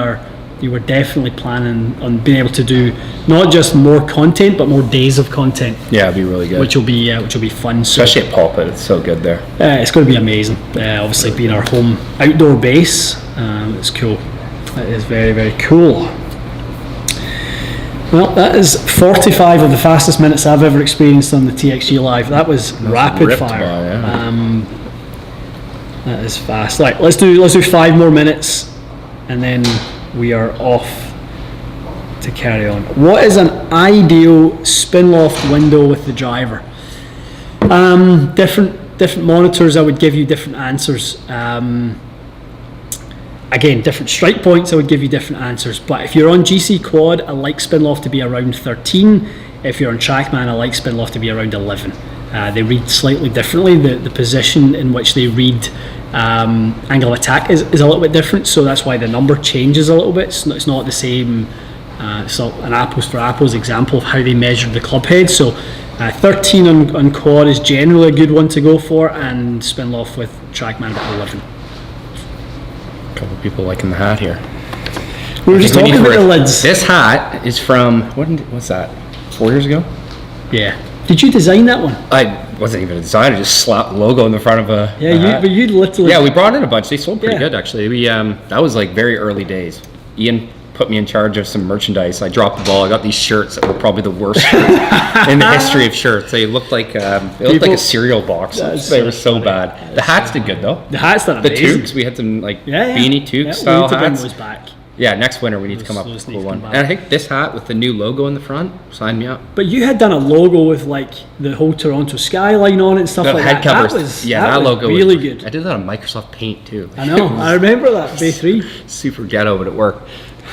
were definitely planning on being able to do not just more content but more days of content. Yeah, it'd be really good. Which will be fun. Especially at Pulpit, it's so good there. It's going to be amazing. Obviously, being our home outdoor base, it's cool. It is very, very cool. Well, that is 45 of the fastest minutes I've ever experienced on the TXG Live. That was rapid fire. That is fast. Right, let's do 5 more minutes, and then we are off to carry on. What is an ideal spin loft window with the driver? Different monitors, I would give you different answers. Again, different strike points, I would give you different answers. But if you're on GC Quad, I like spin loft to be around 13. If you're on TrackMan, I like spin loft to be around 11. They read slightly differently. The position in which they read angle of attack is a little bit different, so that's why the number changes a little bit. It's not the same. It's not an apples for apples example of how they measure the club head. So 13 on quad is generally a good one to go for, and spin loft with TrackMan at 11. A couple people liking the hat here. We were just talking about the lids. This hat is from, what's that, 4 years ago? Yeah. Did you design that one? I wasn't even a designer, just slapped the logo in the front of a hat. But you literally... Yeah, we brought in a bunch. They sold pretty good, actually. We that was like very early days. Ian put me in charge of some merchandise. I dropped the ball. I got these shirts that were probably the worst in the history of shirts. They looked like a cereal box. They were so bad. The hats did good though. The hats done amazing. The toques, we had some like beanie toque style hats. We need to bring those back. Yeah, next winter we need to come up with a cool one. And I think this hat with the new logo in the front, sign me up. But you had done a logo with like the whole Toronto skyline on it and stuff like that. That was logo really good. I did that on Microsoft Paint too. I know. I remember that Bay 3. Super ghetto, but it worked.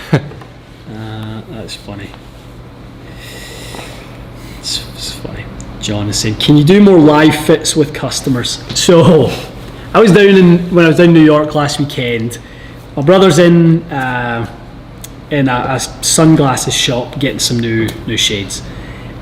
That's funny. It's funny. John is saying, can you do more live fits with customers? So when I was down in New York last weekend, my brother's in a sunglasses shop getting some new shades,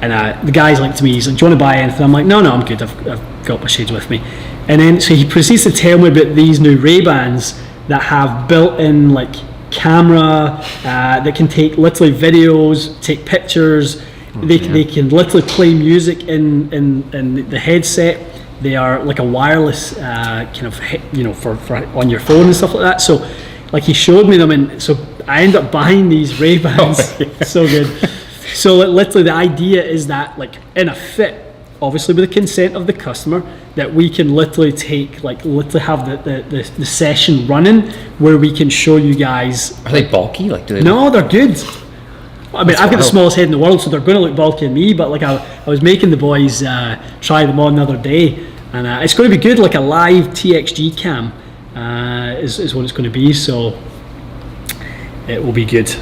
and the guy's like to me, he's like, do you want to buy anything? I'm like, no, I'm good, I've got my shades with me. And then so he proceeds to tell me about these new Ray-Bans that have built-in like camera that can take literally videos, take pictures. They can literally play music in the headset. They are like a wireless kind of for on your phone and stuff like that. So like he showed me them, and so I ended up buying these Ray-Bans. So good. So literally the idea is that like in a fit, obviously with the consent of the customer, that we can literally take literally have the session running where we can show you guys. Are they bulky? No, they're good. I mean, I've got the smallest head in the world, so they're going to look bulky on me, but like I was making the boys try them on the other day, and it's going to be good. Like a live TXG cam is what it's going to be, so it will be good.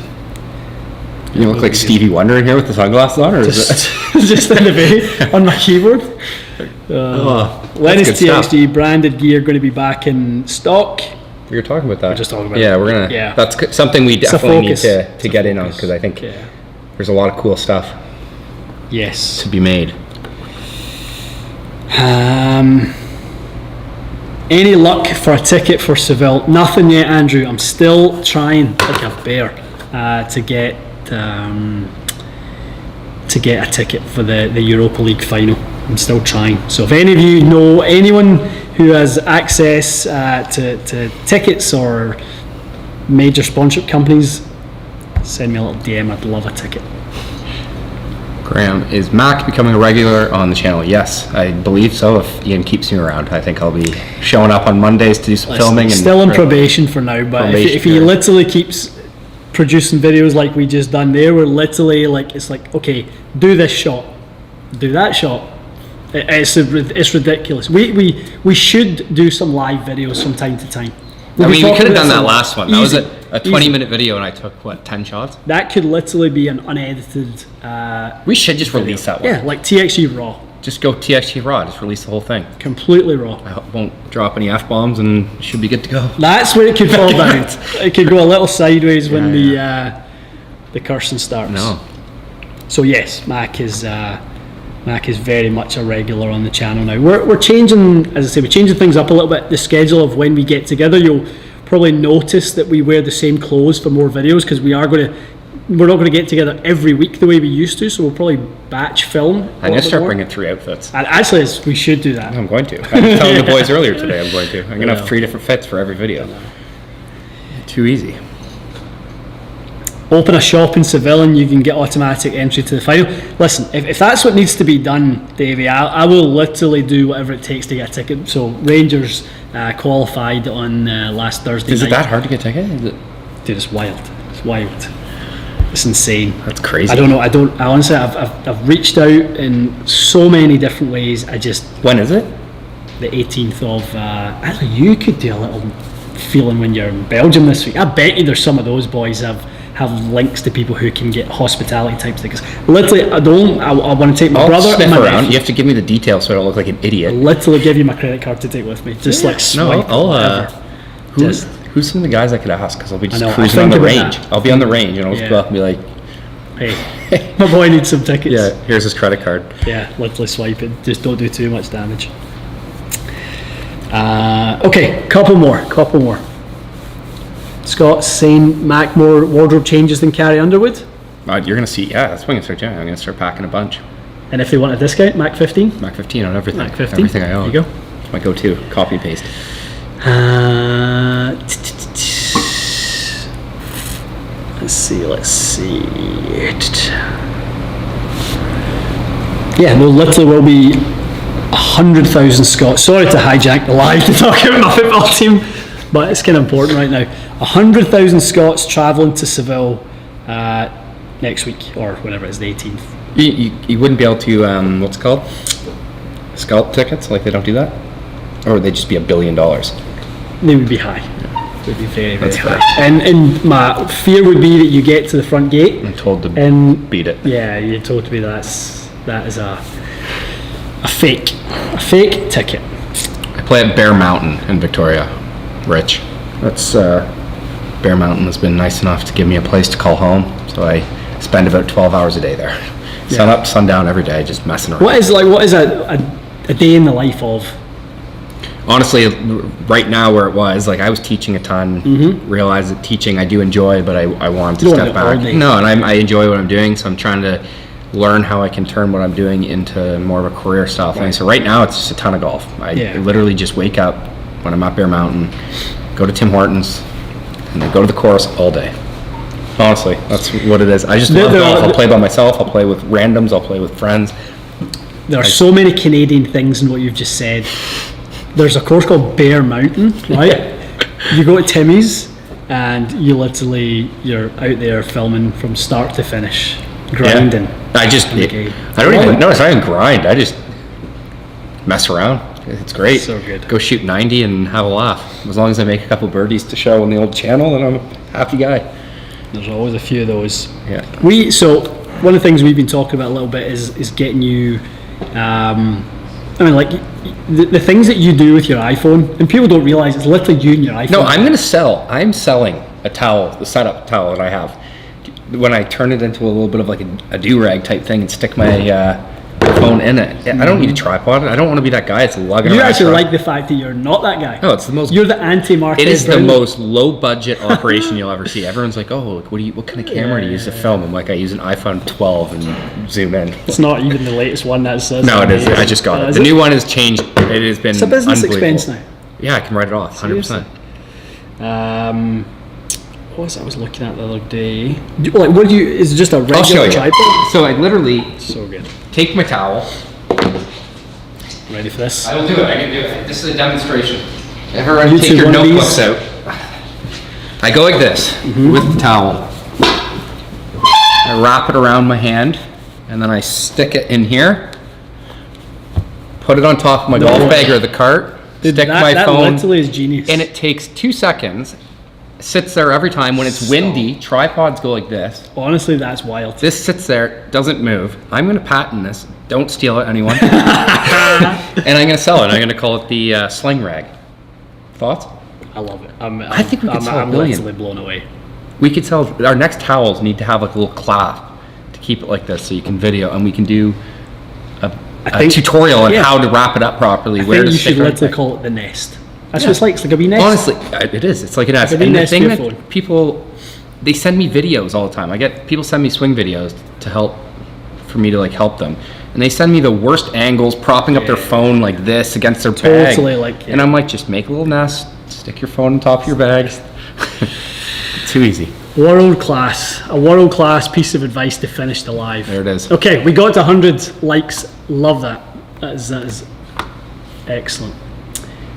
You look like Stevie Wonder in here with the sunglasses on, or just in the bay on my keyboard. When is TXG branded gear going to be back in stock? We were talking about that. We're just talking about we're gonna. Yeah. That's something we definitely need to get in on, because I think there's a lot of cool stuff. Yes. To be made. Any luck for a ticket for Seville? Nothing yet, Andrew. I'm still trying like a bear to get a ticket for the Europa League final. I'm still trying. So if any of you know anyone who has access to tickets or major sponsorship companies, send me a little DM. I'd love a ticket. Graham, is Mac becoming a regular on the channel? Yes, I believe so. If Ian keeps me around, I think I'll be showing up on Mondays to do some filming. Still on probation for now, but if he literally keeps producing videos like we just done there, we're literally like, it's like, okay, do this shot, do that shot. It's ridiculous. We should do some live videos from time to time. We could have done that last one. That was a 20-minute video, and I took 10 shots. That could literally be an unedited. We should just release that one. Yeah, like TXG Raw. Just go TXG Raw. Just release the whole thing. Completely raw. I won't drop any F-bombs, and it should be good to go. That's where it could fall down. It could go a little sideways when the cursing starts. No. So yes, Mac is very much a regular on the channel now. We're changing, as I say, we're changing things up a little bit. The schedule of when we get together, you'll probably notice that we wear the same clothes for more videos, because we're not going to get together every week the way we used to. So we'll probably batch film. I need to start bringing 3 outfits. And actually, we should do that. I'm going to. I was telling the boys earlier today I'm going to. I'm going to have 3 different fits for every video. Too easy. Open a shop in Seville and you can get automatic entry to the final. Listen, if that's what needs to be done, Davey, I will literally do whatever it takes to get a ticket. So Rangers, qualified on last Thursday Is night. it that hard to get a ticket? Is it? Dude, it's wild. It's wild. It's insane. That's crazy. I don't know. I honestly, I've reached out in so many different ways. When is it? The 18th of. Actually, you could do a little feeling when you're in Belgium this week. I bet you there's some of those boys have links to people who can get hospitality type tickets. Literally, I want to take my brother and my around. nephew. You have to give me the details so I don't look like an idiot. Literally give you my credit card to take with me. Just like swipe. Who's some of the guys I could ask? Because I'll be just I know, cruising I on the think about range. that. I'll be on the range and I'll just go up and be like, hey, my boy needs some tickets. yeah, here's his credit card. Yeah, literally swipe it. Just don't do too much damage. Okay, couple more. Scott saying Mac more wardrobe changes than Carrie Underwood. You're going to see, yeah, that's what I'm going to start doing. I'm going to start packing a bunch. And if they want a discount, Mac 15? Mac 15 on everything. Mac 15. Everything I own. There you go. It's my go-to. Copy and paste. Let's see. Yeah, there literally will be 100,000 Scots. Sorry to hijack the live to talk about my football team, but it's kind of important right now. 100,000 Scots travelling to Seville next week, or whenever it's the 18th. You wouldn't be able to, what's it called? Scalp tickets? Like they don't do that? Or would they just be $1 billion? They would be high. They would be very, very That's high. fair. And my fear would be that you get to the front gate. I'm told to and beat it. Yeah, you're told to be that is a fake ticket. I play at Bear Mountain in Victoria. Rich. That's Bear Mountain has been nice enough to give me a place to call home, so I spend about 12 hours a day there. Sun up, sundown every day, just messing around. What is a day in the life of? Honestly, right now where it was, like I was teaching a ton, realized that teaching I do enjoy, but I wanted to step back. No, and I enjoy what I'm doing, so I'm trying to learn how I can turn what I'm doing into more of a career style thing. So right now it's just a ton of golf. I literally just wake up when I'm at Bear Mountain, go to Tim Hortons, and then go to the course all day. Honestly, that's what it is. I just love golf. I'll play by myself, I'll play with randoms, I'll play with friends. There are so many Canadian things in what you've just said. There's a course called Bear Mountain, right? You go to Timmy's and you're out there filming from start to finish, grinding. Yeah. I don't even know. It's not even grind. I just mess around. It's great. So good. Go shoot 90 and have a laugh. As long as I make a couple birdies to show on the old channel, then I'm a happy guy. There's always a few of those. Yeah. So one of the things we've been talking about a little bit is getting you. The things that you do with your iPhone, and people don't realize it's literally you and your iPhone. No, I'm selling a towel, the setup towel that I have. When I turn it into a little bit of like a do-rag type thing and stick my phone in it. I don't need a tripod. I don't want to be that guy that's lugging around. You actually like the fact that you're not that guy. No, it's the most. You're the anti-Marquez. It is the most low-budget operation you'll ever see. Everyone's like, "Oh, what kind of camera do you use to film?" I'm like, I use an iPhone 12 and zoom in. It's not even the latest one that says. No, it is. I just got it. The new one has changed. It has been. It's a business expense now. Yeah, I can write it off 100%. What was I was looking at the other day? What do you? Is it just a regular tripod? So I literally so good. Take my towel. Ready for this? I will do it. I can do it. This is a demonstration. Everyone take your notebooks out. I go like this with the towel. I wrap it around my hand, and then I stick it in here. Put it on top of my golf bag or the cart. Stick my phone. That literally is genius. And it takes 2 seconds. Sits there every time. When it's windy, tripods go like this. Honestly, that's wild. This sits there, doesn't move. I'm going to patent this. Don't steal it, anyone. And I'm going to sell it. I'm going to call it the sling rag. Thoughts? I love it. I think we could sell $1 billion. I'm literally blown away. We could sell, our next towels need to have like a little clasp to keep it like this so you can video, and we can do a tutorial on how to wrap it up properly. I think you should literally call it the nest. That's what it's like. It's like a wee nest. Honestly, it is. It's like a nest. And the thing that people, they send me videos all the time. People send me swing videos to help, for me to like help them. And they send me the worst angles, propping up their phone like this against their bag. And I'm like, just make a little nest, stick your phone on top of your bag. Too easy. A world class piece of advice to finish the live. There it is. Okay, we got to 100 likes. Love that. That is excellent.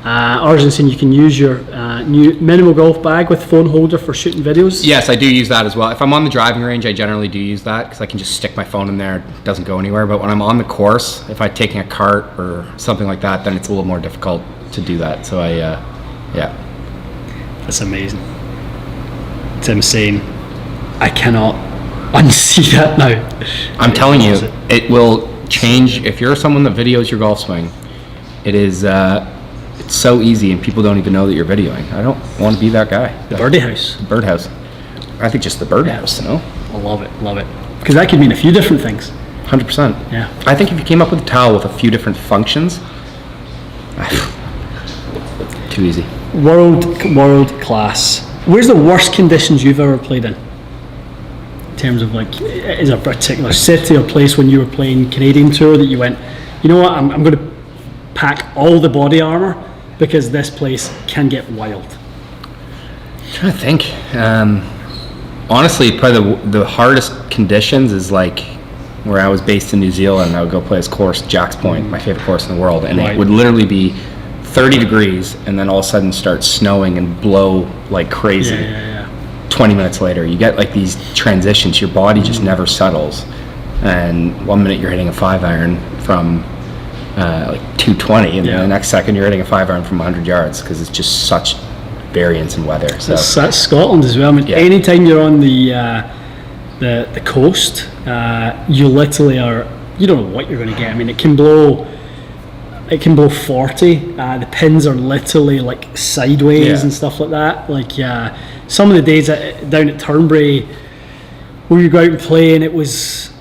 Argentin, you can use your new minimal golf bag with phone holder for shooting videos. Yes, I do use that as well. If I'm on the driving range, I generally do use that because I can just stick my phone in there. It doesn't go anywhere. But when I'm on the course, if I'm taking a cart or something like that, then it's a little more difficult to do that. So yeah. That's amazing. Tim saying, I cannot unsee that now. I'm telling you, it will change. If you're someone that videos your golf swing, it is it's so easy and people don't even know that you're videoing. I don't want to be that guy. The birdie house. Birdhouse. I think just the birdhouse, you know? I love it. Because that could mean a few different things. 100%. Yeah. I think if you came up with a towel with a few different functions, too easy. World class. Where's the worst conditions you've ever played in terms of like, is a particular city or place when you were playing Canadian Tour that you went, you know what, I'm going to pack all the body armor because this place can get wild? I'm trying to think. Honestly, probably the hardest conditions is like where I was based in New Zealand. I would go play this course, Jack's Point, my favorite course in the world, and Right. it would literally be 30 degrees and then all of a sudden start snowing and blow like crazy. Yeah. 20 minutes later, you get like these transitions. Your body just never settles, and 1 minute you're hitting a 5-iron from like 220, and then the next second you're hitting a 5-iron from 100 yards because it's just such variance in weather. So That's Scotland as well. I mean, anytime you're on the coast, you literally you don't know what you're going to get. I mean, it can blow 40. The pins are literally like sideways and stuff like that. Like some of the days down at Turnberry where you go out and play, and it was,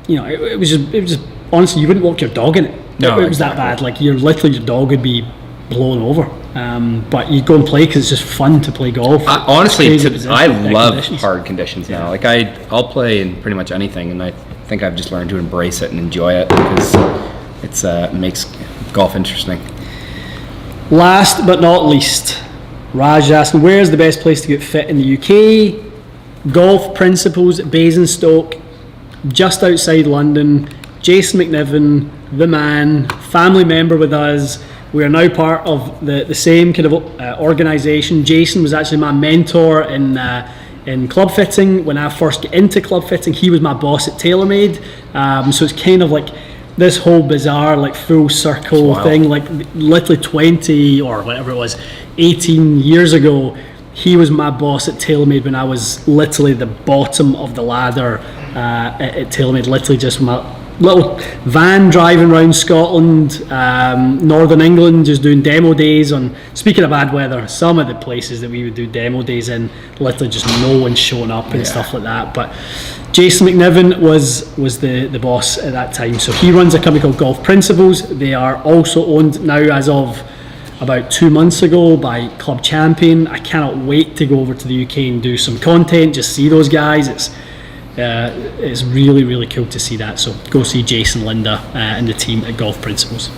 you know, it was just honestly, you wouldn't walk your dog in it. No, it was that bad. Like your dog would be blown over. But you go and play because it's just fun to play golf. Honestly, I love hard conditions now. Like I'll play in pretty much anything, and I think I've just learned to embrace it and enjoy it because it makes golf interesting. Last but not least, Raj asking, where's the best place to get fit in the UK? Golf Principles, Basingstoke, just outside London. Jason McNiven, the man, family member with us. We are now part of the same kind of organisation. Jason was actually my mentor in club fitting. When I first got into club fitting, he was my boss at TaylorMade. So it's kind of like this whole bizarre, like full circle thing. Like literally 20 or whatever it was, 18 years ago, he was my boss at TaylorMade when I was literally the bottom of the ladder at TaylorMade. Literally just my little van driving around Scotland, Northern England, just doing demo days on, speaking of bad weather, some of the places that we would do demo days in, literally just no one showing up and stuff like that. But Jason McNiven was the boss at that time. So he runs a company called Golf Principles. They are also owned now, as of about 2 months ago, by Club Champion. I cannot wait to go over to the UK and do some content, just see those guys. It's really, really cool to see that. So go see Jason, Linda, and the team at Golf Principles.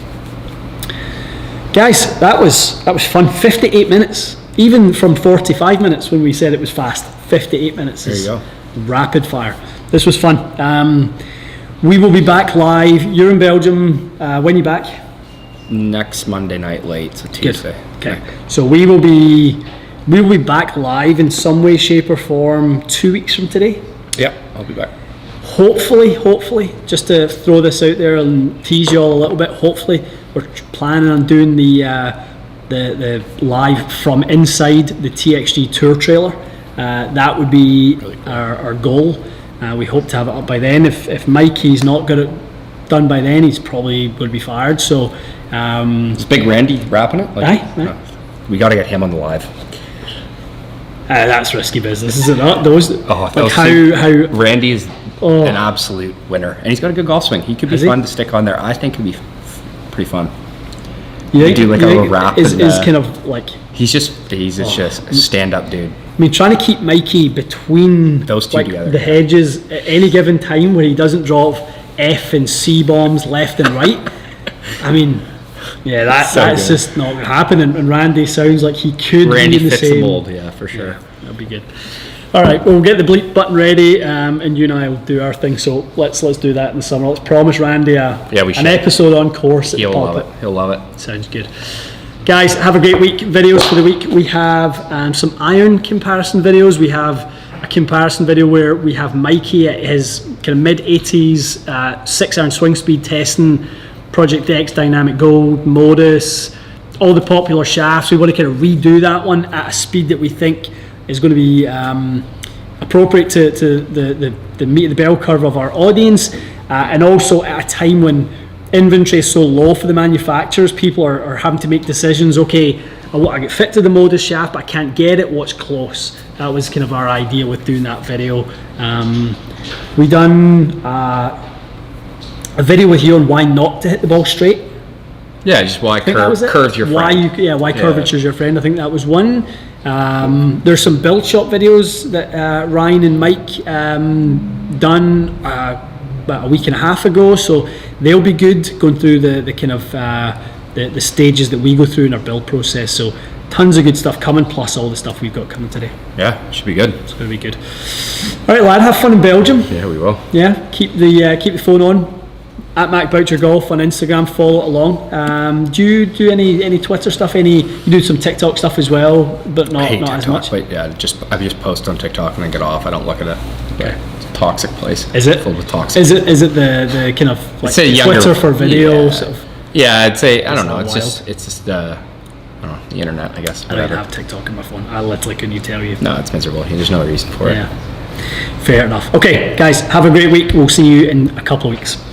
Guys, that was fun. 58 minutes, even from 45 minutes when we said it was fast. 58 minutes. There you go. Rapid fire. This was fun. We will be back live. You're in Belgium. When are you back? Next Monday night late, so Tuesday. Good. Okay. So we will be back live in some way, shape, or form 2 weeks from today. Yep, I'll be back. Hopefully, just to throw this out there and tease you all a little bit. Hopefully, we're planning on doing the live from inside the TXG tour trailer. That would be really cool. Our goal. We hope to have it up by then. If Mikey's not got it done by then, he's probably going to be fired. So, is Big Randy wrapping it? Aye. We got to get him on the live. That's risky business, is it not? Those how Randy is an absolute winner, and he's got a good golf swing. He could be fun to stick on there. I think it'd be pretty fun. You do like a little rap. Is kind of like he's just a stand-up dude. I mean, trying to keep Mikey between those two together, the hedges at any given time where he doesn't drop F and C bombs left and right. I mean, yeah, that's just not going to happen. And Randy sounds like he could Randy be in the fits same. the mold, yeah, for sure. Yeah, that'll be good. All right, we'll get the bleep button ready, and you and I will do our thing. So let's do that in the summer. Let's promise Randy we should. an episode on course. He'll love it. Sounds good. Guys, have a great week. Videos for the week. We have some iron comparison videos. We have a comparison video where we have Mikey at his kind of mid-80s 6-iron swing speed testing Project X, Dynamic Gold, Modus, all the popular shafts. We want to kind of redo that one at a speed that we think is going to be appropriate to the meat of the bell curve of our audience, and also at a time when inventory is so low for the manufacturers. People are having to make decisions. Okay, I want to get fit to the Modus shaft, but I can't get it. What's close? That was kind of our idea with doing that video. We done a video with you on why not to hit the ball straight. Yeah, just why curve's your friend. Why curvature's your friend. I think that was one. There's some build shop videos that Ryan and Mike done about a week and a half ago, so they'll be good, going through the kind of the stages that we go through in our build process. So tons of good stuff coming, plus all the stuff we've got coming today. Yeah, should be good. It's going to be good. All right, lad, have fun in Belgium. Yeah, we will. Yeah, keep the phone on. At Mac Boucher Golf on Instagram, follow it along. Do you do any Twitter stuff? You do some TikTok stuff as well, but not TikTok, as much. But yeah, I just post on TikTok and then get off. I don't look at it. Okay. It's a toxic place. Is it? Filled with toxic. Is it the kind of like younger, Twitter for video? Yeah. Sort of, yeah, I'd say I don't know. It's just I don't know, the internet, I guess. I don't have TikTok on my phone. I literally couldn't tell you. No, it's miserable. There's no reason for it. Yeah. Fair enough. Okay, guys, have a great week. We'll see you in a couple of weeks.